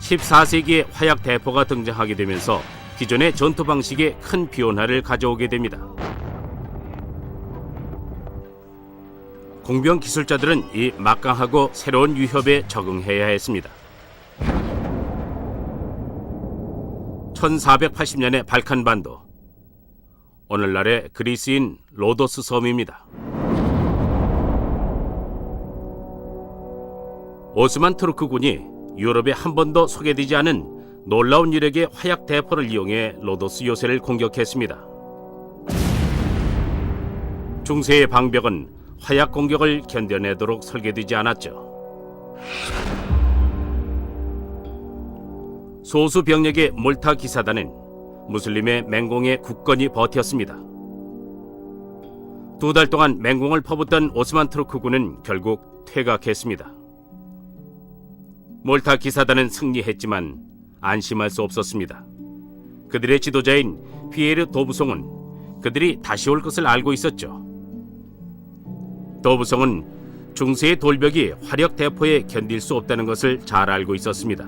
14세기에 화약 대포가 등장하게 되면서 기존의 전투 방식에 큰 변화를 가져오게 됩니다. 공병 기술자들은 이 막강하고 새로운 위협에 적응해야 했습니다. 1480년의 발칸반도, 오늘날의 그리스인 로도스 섬입니다. 오스만 투르크군이 유럽에 한 번도 소개되지 않은 놀라운 유력의 화약 대포를 이용해 로도스 요새를 공격했습니다. 중세의 방벽은 화약 공격을 견뎌내도록 설계되지 않았죠. 소수 병력의 몰타 기사단은 무슬림의 맹공에 굳건히 버텼습니다. 2달 동안 맹공을 퍼붓던 오스만 투르크군은 결국 퇴각했습니다. 몰타 기사단은 승리했지만 안심할 수 없었습니다. 그들의 지도자인 피에르 도브송은 그들이 다시 올 것을 알고 있었죠. 도브송은 중세의 돌벽이 화력 대포에 견딜 수 없다는 것을 잘 알고 있었습니다.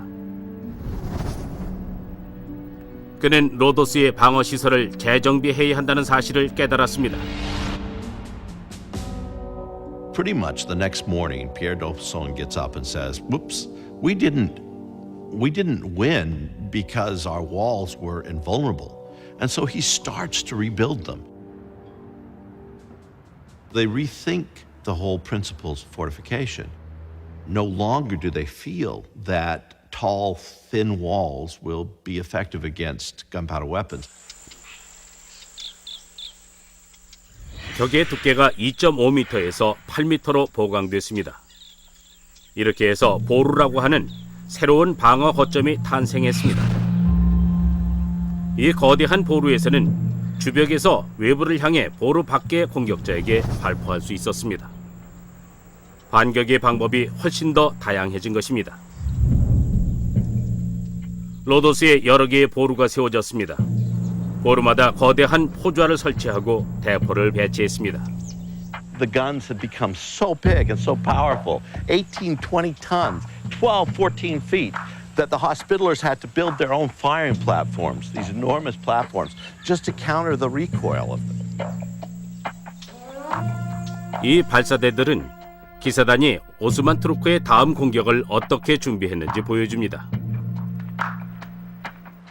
그는 로도스의 방어 시설을 재정비해야 한다는 사실을 깨달았습니다. Pretty much the next morning, Pierre d'Aubusson gets up and says, "Whoops, we didn't win because our walls were invulnerable." And so he starts to rebuild them. They rethink the whole principles of fortification. No longer do they feel that tall, thin walls will be effective against gunpowder weapons. 벽의 두께가 2.5m에서 8m로 보강됐습니다. 이렇게 해서 보루라고 하는 새로운 방어 거점이 탄생했습니다. 이 거대한 보루에서는 주벽에서 외부를 향해 보루 밖의 공격자에게 발포할 수 있었습니다. 반격의 방법이 훨씬 더 다양해진 것입니다. 로도스에 여러 개의 보루가 세워졌습니다. 보루마다 거대한 포좌를 설치하고 대포를 배치했습니다. The guns had become so big and so powerful, 18, 20 tons, 12, 14 feet, that the Hospitallers had to build their own firing platforms, these enormous platforms, just to counter the recoil of them. 이 발사대들은 기사단이 오스만 투르크의 다음 공격을 어떻게 준비했는지 보여줍니다.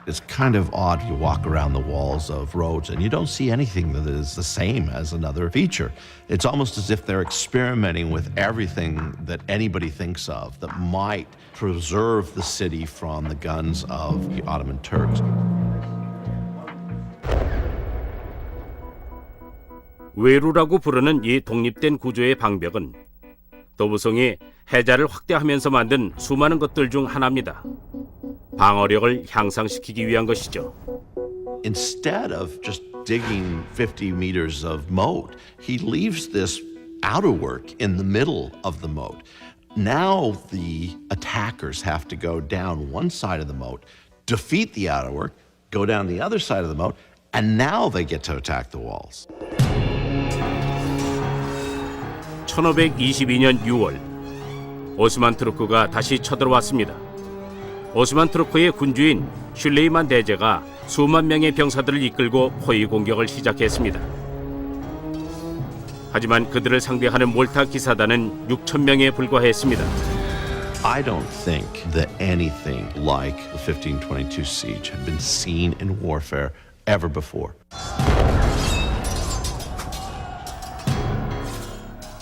It's kind of odd to walk around the walls of Rhodes and you don't see anything that is the same as another feature. It's almost as if they're experimenting with everything that anybody thinks of that might preserve the city from the guns of the Ottoman Turks. 외루라고 부르는 이 독립된 구조의 방벽은 도부성이 해자를 확대하면서 만든 수많은 것들 중 하나입니다. 방어력을 향상시키기 위한 것이죠. Instead of just digging 50 meters of moat, he leaves this outerwork in the middle of the moat. Now the attackers have to go down one side of the moat, defeat the outerwork, go down the other side of the moat, and now they get to attack the walls. 1522년 6월 오스만 투르크가 다시 쳐들어왔습니다. 오스만 투르크의 군주인 슐레이만 대제가 수만 명의 병사들을 이끌고 포위 공격을 시작했습니다. 하지만 그들을 상대하는 몰타 기사단은 6,000명에 불과했습니다. I don't think that anything like the 1522 siege had been seen in warfare ever before.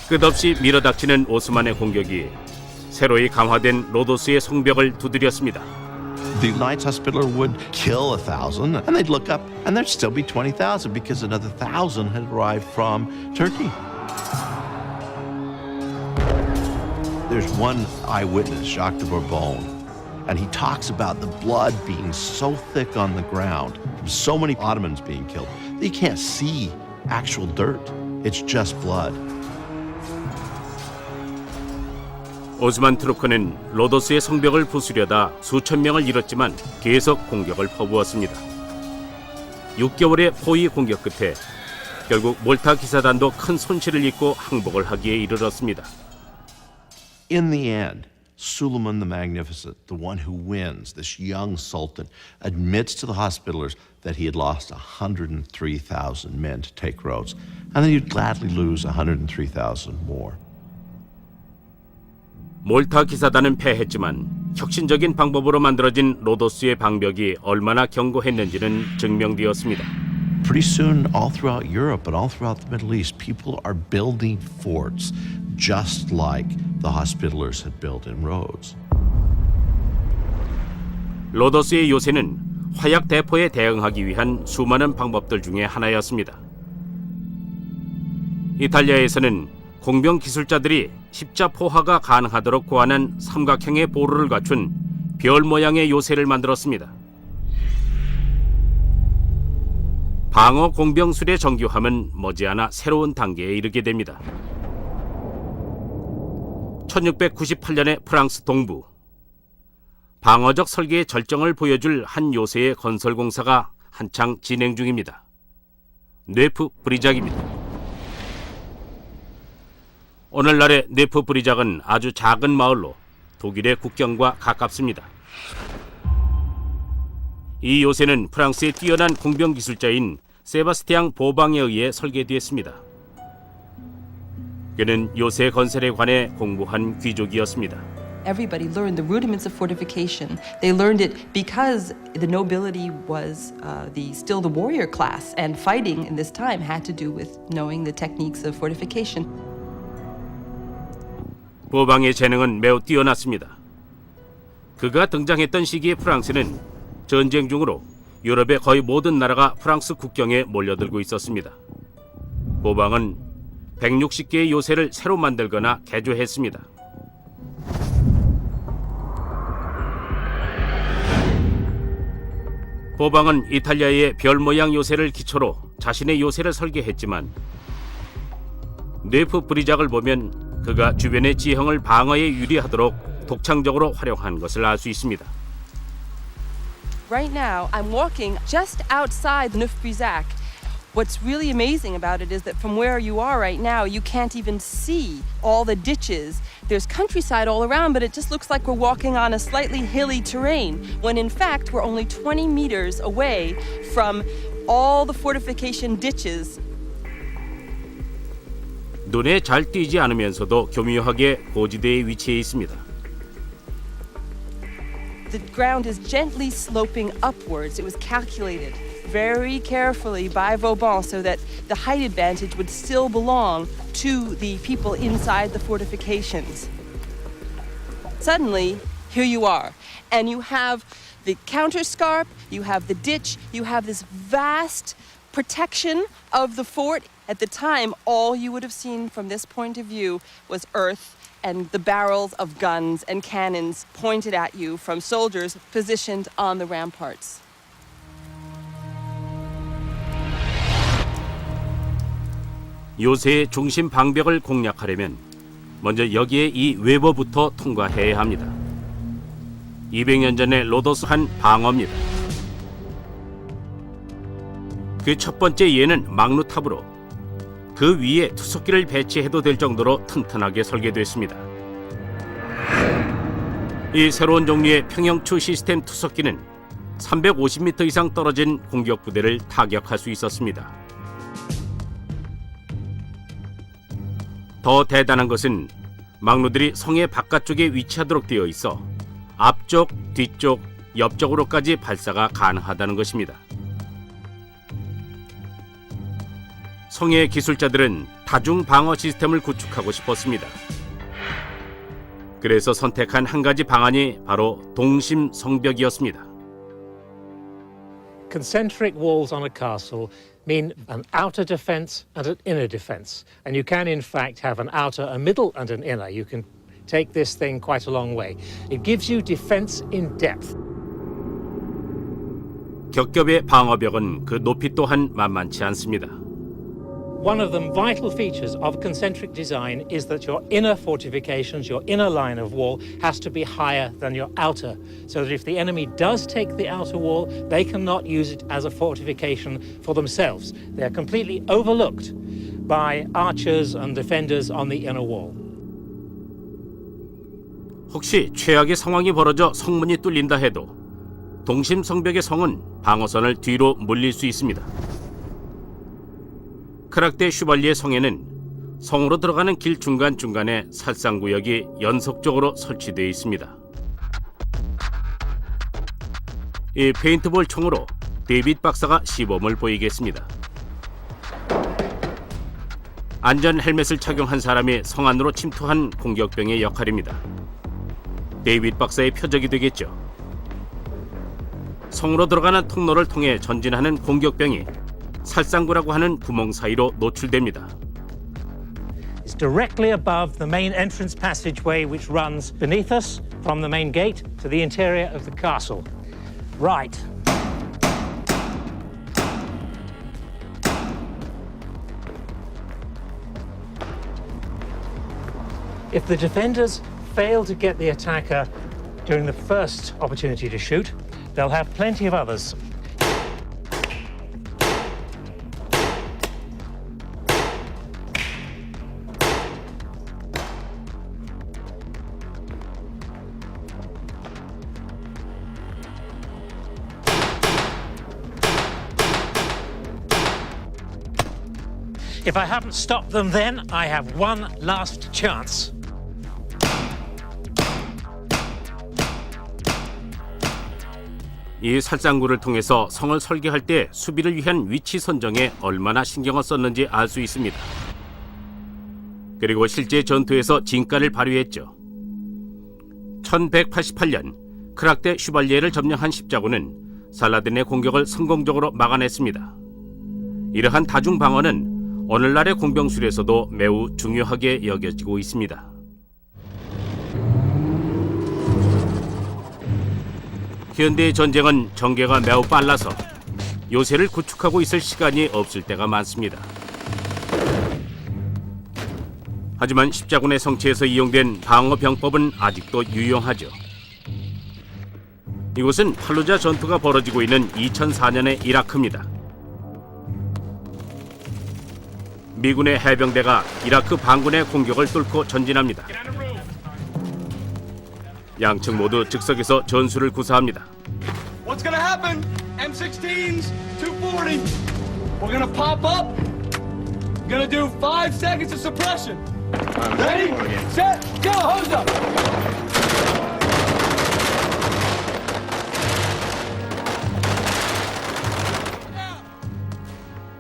끝없이 밀어닥치는 오스만의 공격이 새로이 강화된 로도스의 성벽을 두드렸습니다. The Knights Hospitaller would kill 1,000 and they'd look up and there'd still be 20,000 because another 1,000 had arrived from Turkey. There's one eyewitness, Jacques de Bourbon, and he talks about the blood being so thick on the ground from so many Ottomans being killed that you can't see actual dirt. It's just blood. 오스만 투르크는 로도스의 성벽을 부수려다 수천 명을 잃었지만 계속 공격을 퍼부었습니다. 6개월의 포위 공격 끝에 결국 몰타 기사단도 큰 손실을 입고 항복을 하기에 이르렀습니다. In the end, Suleiman the Magnificent, the one who wins, this young sultan, admits to the Hospitallers that he had lost 103,000 men to take Rhodes, and that he'd gladly lose 103,000 more. 몰타 기사단은 패했지만 혁신적인 방법으로 만들어진 로도스의 방벽이 얼마나 견고했는지는 증명되었습니다. Pretty soon, all throughout Europe and all throughout the Middle East, people are building forts just like the Hospitallers had built in Rhodes. 로도스의 요새는 화약 대포에 대응하기 위한 수많은 방법들 중에 하나였습니다. 이탈리아에서는 공병 기술자들이 십자포화가 가능하도록 고안한 삼각형의 보루를 갖춘 별 모양의 요새를 만들었습니다. 방어 공병술의 정교함은 머지않아 새로운 단계에 이르게 됩니다. 1698년의 프랑스 동부, 방어적 설계의 절정을 보여줄 한 요새의 건설 공사가 한창 진행 중입니다. 뇌프 브리작입니다. 오늘날의 뇌프 브리작은 아주 작은 마을로 독일의 국경과 가깝습니다. 이 요새는 프랑스의 뛰어난 공병 기술자인 세바스티앙 보방에 의해 설계되었습니다. 그는 요새 건설에 관해 공부한 귀족이었습니다. Everybody learned the rudiments of fortification. They learned it because the nobility was still the warrior class, and fighting in this time had to do with knowing the techniques of fortification. 보방의 재능은 매우 뛰어났습니다. 그가 등장했던 시기의 프랑스는 전쟁 중으로 유럽의 거의 모든 나라가 프랑스 국경에 몰려들고 있었습니다. 보방은 160개의 요새를 새로 만들거나 개조했습니다. 보방은 이탈리아의 별 모양 요새를 기초로 자신의 요새를 설계했지만 뇌프 브리작을 보면 그가 주변의 지형을 방어에 유리하도록 독창적으로 활용한 것을 알 수 있습니다. Right now, I'm walking just outside Neuf-Brisach. What's really amazing about it is that from where you are right now, you can't even see all the ditches. There's countryside all around, but it just looks like we're walking on a slightly hilly terrain, when in fact, we're only 20 meters away from all the fortification ditches. 눈에 잘 띄지 않으면서도 교묘하게 고지대에 위치해 있습니다. The ground is gently sloping upwards. It was calculated very carefully by Vauban so that the height advantage would still belong to the people inside the fortifications. Suddenly, here you are, and you have the counterscarp, you have the ditch, you have this vast protection of the fort. At the time, all you would have seen from this point of view was earth and the barrels of guns and cannons pointed at you from soldiers positioned on the ramparts. 요새의 중심 방벽을 공략하려면 먼저 여기에 이 외부부터 통과해야 합니다. 200년 전에 로더스한 방어입니다. 그 첫 번째 이해는 막루탑으로 그 위에 투석기를 배치해도 될 정도로 튼튼하게 설계됐습니다. 이 새로운 종류의 평형추 시스템 투석기는 350m 이상 떨어진 공격 부대를 타격할 수 있었습니다. 더 대단한 것은 막루들이 성의 바깥쪽에 위치하도록 되어 있어 앞쪽, 뒤쪽, 옆쪽으로까지 발사가 가능하다는 것입니다. 성의 기술자들은 다중 방어 시스템을 구축하고 싶었습니다. 그래서 선택한 한 가지 방안이 바로 동심 성벽이었습니다. Concentric walls on a castle mean an outer defense and an inner defense. And you can, in fact, have an outer, a middle, and an inner. You can take this thing quite a long way. It gives you defense in depth. 겹겹의 방어벽은 그 높이 또한 만만치 않습니다. One of the vital features of concentric design is that your inner fortifications, your inner line of wall, has to be higher than your outer, so that if the enemy does take the outer wall, they cannot use it as a fortification for themselves. They are completely overlooked by archers and defenders on the inner wall. 혹시 최악의 상황이 벌어져 성문이 뚫린다 해도 동심 성벽의 성은 방어선을 뒤로 물릴 수 있습니다. 크락대 슈발리에 성에는 성으로 들어가는 길 중간중간에 살상구역이 연속적으로 설치되어 있습니다. 이 페인트볼 총으로 데이빗 박사가 시범을 보이겠습니다. 안전 헬멧을 착용한 사람이 성 안으로 침투한 공격병의 역할입니다. 데이빗 박사의 표적이 되겠죠. 성으로 들어가는 통로를 통해 전진하는 공격병이 살상구라고 하는 구멍 사이로 노출됩니다. It's directly above the main entrance passageway which runs beneath us from the main gate to the interior of the castle. Right. If the defenders fail to get the attacker during the first opportunity to shoot, they'll have plenty of others. If I haven't stopped them then, I have one last chance. 이 살상구를 통해서 성을 설계할 때 수비를 위한 위치 선정에 얼마나 신경을 썼는지 알 수 있습니다. 그리고 실제 전투에서 진가를 발휘했죠. 1188년 크락대 슈발리에를 점령한 십자군은 살라딘의 공격을 성공적으로 막아냈습니다. 이러한 다중 방어는 오늘날의 공병술에서도 매우 중요하게 여겨지고 있습니다. 현대의 전쟁은 전개가 매우 빨라서 요새를 구축하고 있을 시간이 없을 때가 많습니다. 하지만 십자군의 성체에서 이용된 방어 병법은 아직도 유용하죠. 이곳은 팔루자 전투가 벌어지고 있는 2004년의 이라크입니다. 미군의 해병대가 이라크 반군의 공격을 뚫고 전진합니다. 양측 모두 즉석에서 전술을 구사합니다. What's gonna happen? M16s, 240. We're gonna pop up. We're gonna do 5 seconds of suppression. Ready, set, go, hose up.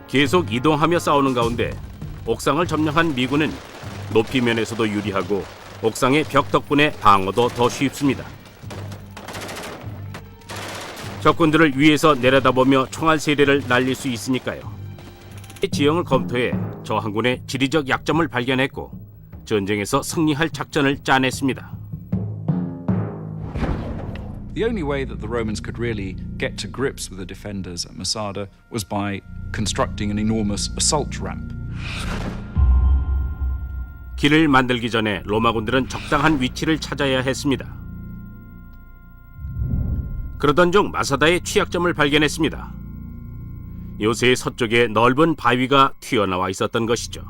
계속 이동하며 싸우는 가운데 옥상을 점령한 미군은 높이 면에서도 유리하고 옥상의 벽 덕분에 방어도 더 쉽습니다. 적군들을 위에서 내려다보며 총알 세례를 날릴 수 있으니까요. 이 지형을 검토해 저항군의 지리적 약점을 발견했고 전쟁에서 승리할 작전을 짜냈습니다. The only way that the Romans could really get to grips with the defenders at Masada was by constructing an enormous assault ramp. 길을 만들기 전에 로마군들은 적당한 위치를 찾아야 했습니다. 그러던 중 마사다의 취약점을 발견했습니다. 요새의 서쪽에 넓은 바위가 튀어나와 있었던 것이죠.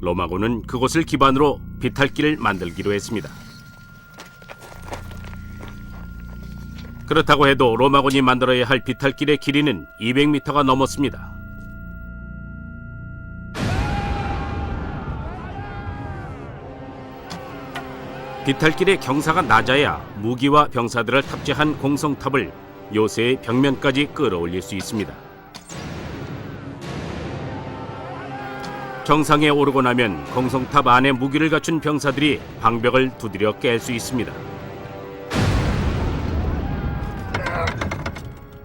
로마군은 그곳을 기반으로 비탈길을 만들기로 했습니다. 그렇다고 해도 로마군이 만들어야 할 비탈길의 길이는 200m가 넘었습니다. 비탈길의 경사가 낮아야 무기와 병사들을 탑재한 공성탑을 요새의 벽면까지 끌어올릴 수 있습니다. 정상에 오르고 나면 공성탑 안에 무기를 갖춘 병사들이 방벽을 두드려 깰 수 있습니다.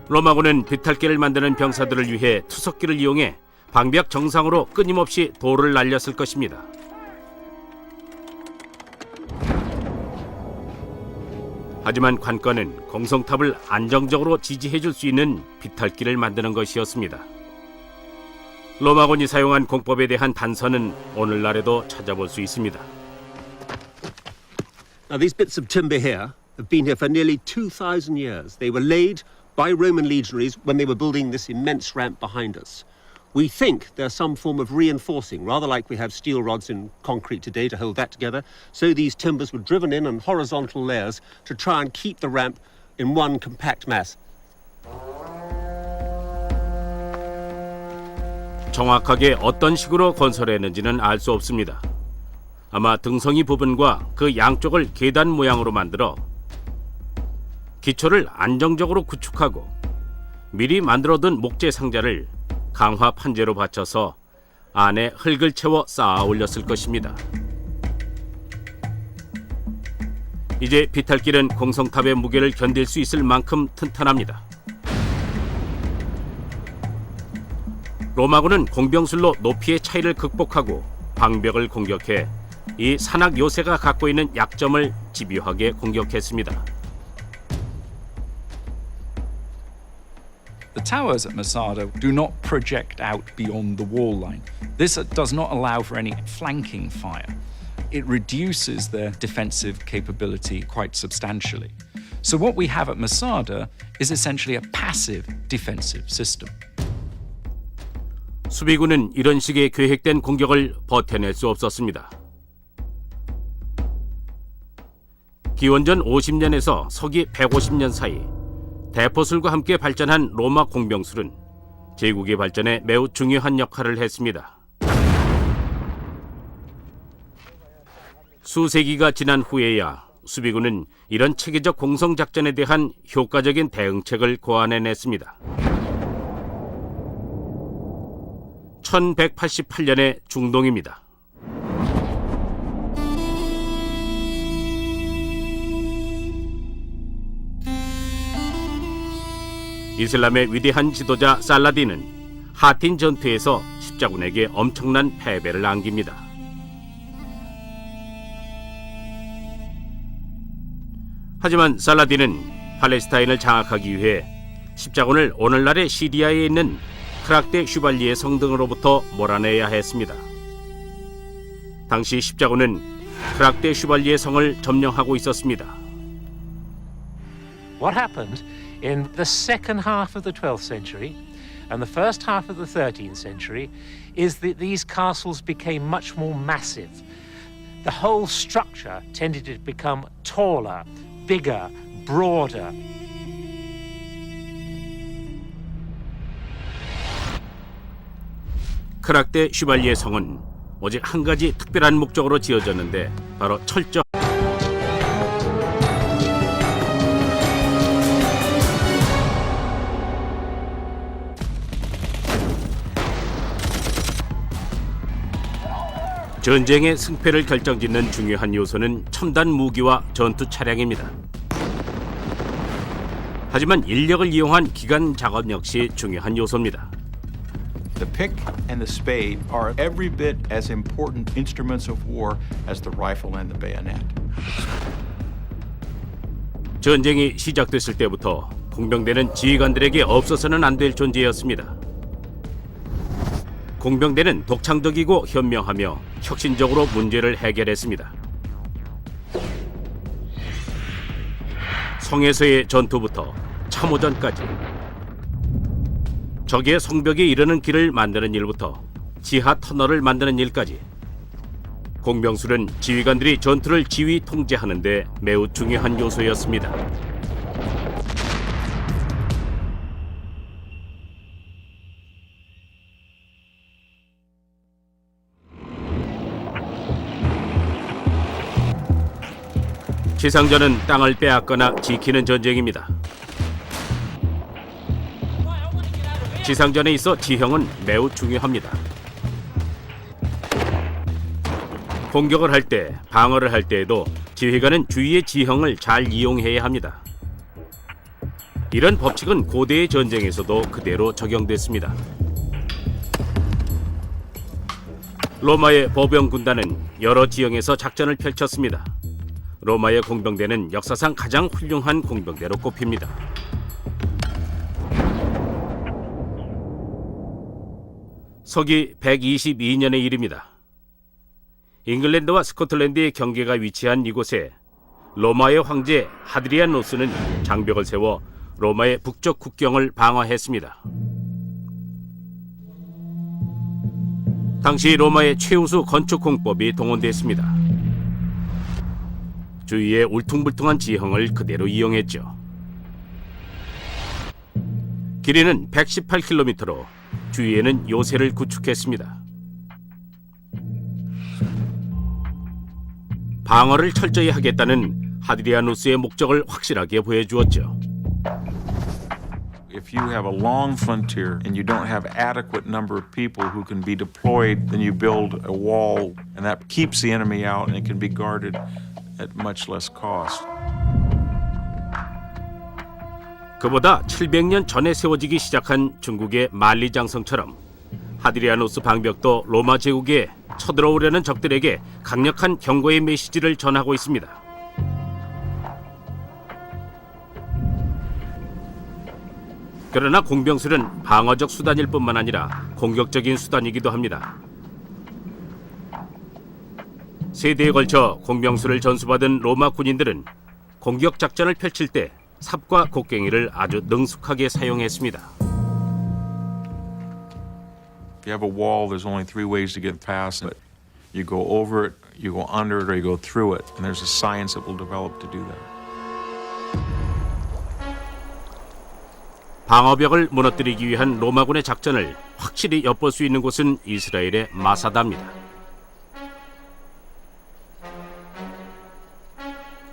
로마군은 비탈길을 만드는 병사들을 위해 투석기를 이용해 방벽 정상으로 끊임없이 돌을 날렸을 것입니다. 하지만 관건은 공성탑을 안정적으로 지지해줄 수 있는 비탈길을 만드는 것이었습니다. 로마군이 사용한 공법에 대한 단서는 오늘날에도 찾아볼 수 있습니다. Now, these bits of timber here have been here for nearly 2,000 years. They were laid by Roman legionaries when they were building this immense ramp behind us. We think there's some form of reinforcing, rather like we have steel rods in concrete today to hold that together. So these timbers were driven in horizontal layers to try and keep the ramp in one compact mass. 정확하게 어떤 식으로 건설했는지는 알 수 없습니다. 아마 등성이 부분과 그 양쪽을 계단 모양으로 만들어 기초를 안정적으로 구축하고 미리 만들어둔 목재 상자를 강화 판재로 받쳐서 안에 흙을 채워 쌓아 올렸을 것입니다. 이제 비탈길은 공성탑의 무게를 견딜 수 있을 만큼 튼튼합니다. 로마군은 공병술로 높이의 차이를 극복하고 방벽을 공격해 이 산악 요새가 갖고 있는 약점을 집요하게 공격했습니다. The towers at Masada do not project out beyond the wall line. This does not allow for any flanking fire. It reduces their defensive capability quite substantially. So what we have at Masada is essentially a passive defensive system. 수비군은 이런 식의 계획된 공격을 버텨낼 수 없었습니다. 기원전 50년에서 서기 150년 사이 대포술과 함께 발전한 로마 공병술은 제국의 발전에 매우 중요한 역할을 했습니다. 수세기가 지난 후에야 수비군은 이런 체계적 공성작전에 대한 효과적인 대응책을 고안해냈습니다. 1188년의 중동입니다. 이슬람의 위대한 지도자 살라딘은 하틴 전투에서 십자군에게 엄청난 패배를 안깁니다. 하지만 살라딘은 팔레스타인을 장악하기 위해 십자군을 오늘날의 시리아에 있는 크락데 슈발리의 성등으로부터 몰아내야 했습니다. 당시 십자군은 크락데 슈발리의 성을 점령하고 있었습니다. What happened in the second half of the 12th century and the first half of the 13th century is that these castles became much more massive. The whole structure tended to become taller, bigger, broader. 크락대 슈발리에 성은 오직 한 가지 특별한 목적으로 지어졌는데 바로 철저. 전쟁의 승패를 결정짓는 중요한 요소는 첨단 무기와 전투 차량입니다. 하지만 인력을 이용한 기간 작업 역시 중요한 요소입니다. The pick and the spade are every bit as important instruments of war as the rifle and the bayonet. 전쟁이 시작됐을 때부터 공병대는 지휘관들에게 없어서는 안 될 존재였습니다. 공병대는 독창적이고 현명하며 혁신적으로 문제를 해결했습니다. 성에서의 전투부터 참호전까지, 적의 성벽에 이르는 길을 만드는 일부터 지하 터널을 만드는 일까지, 공병술은 지휘관들이 전투를 지휘 통제하는 데 매우 중요한 요소였습니다. 지상전은 땅을 빼앗거나 지키는 전쟁입니다. 지상전에 있어 지형은 매우 중요합니다. 공격을 할 때, 방어를 할 때에도 지휘관은 주위의 지형을 잘 이용해야 합니다. 이런 법칙은 고대의 전쟁에서도 그대로 적용됐습니다. 로마의 보병 군단은 여러 지형에서 작전을 펼쳤습니다. 로마의 공병대는 역사상 가장 훌륭한 공병대로 꼽힙니다. 서기 122년의 일입니다. 잉글랜드와 스코틀랜드의 경계가 위치한 이곳에 로마의 황제 하드리아노스는 장벽을 세워 로마의 북쪽 국경을 방어했습니다. 당시 로마의 최우수 건축 공법이 동원됐습니다. 주위의 울퉁불퉁한 지형을 그대로 이용했죠. 길이는 118km로 주위에는 요새를 구축했습니다. 방어를 철저히 하겠다는 하드리아누스의 목적을 확실하게 보여주었죠. If you have a long frontier and you don't have adequate number of people who can be deployed, then you build a wall and that keeps the enemy out and it can be guarded at much less cost. 그보다 700년 전에 세워지기 시작한 중국의 만리장성처럼 하드리아누스 방벽도 로마 제국에 쳐들어오려는 적들에게 강력한 경고의 메시지를 전하고 있습니다. 그러나 공병술은 방어적 수단일 뿐만 아니라 공격적인 수단이기도 합니다. 세대에 걸쳐 공병술을 전수받은 로마 군인들은 공격 작전을 펼칠 때 삽과 곡괭이를 아주 능숙하게 사용했습니다. If you have a wall, there's only three ways to get past it. You go over it, you go under it, or you go through it. And there's a science that will develop to do that. 방어벽을 무너뜨리기 위한 로마군의 작전을 확실히 엿볼 수 있는 곳은 이스라엘의 마사다입니다.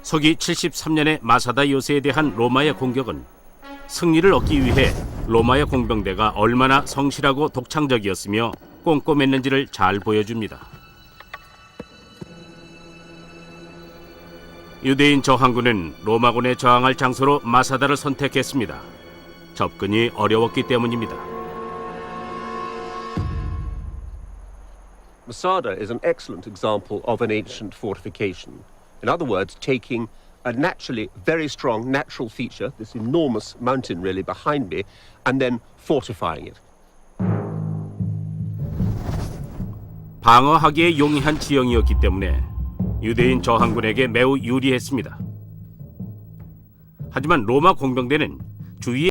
서기 73년의 마사다 요새에 대한 로마의 공격은 승리를 얻기 위해 로마의 공병대가 얼마나 성실하고 독창적이었으며 꼼꼼했는지를 잘 보여줍니다. 유대인 저항군은 로마군에 저항할 장소로 마사다를 선택했습니다. 접근이 어려웠기 때문입니다. Masada is an excellent example of an ancient fortification. In other words, taking a naturally very strong natural feature, this enormous mountain really behind me, and then fortifying it. 방어하기에 용이한 지형이었기 때문에 유대인 저항군에게 매우 유리했습니다. 하지만 로마 공병대는 주위에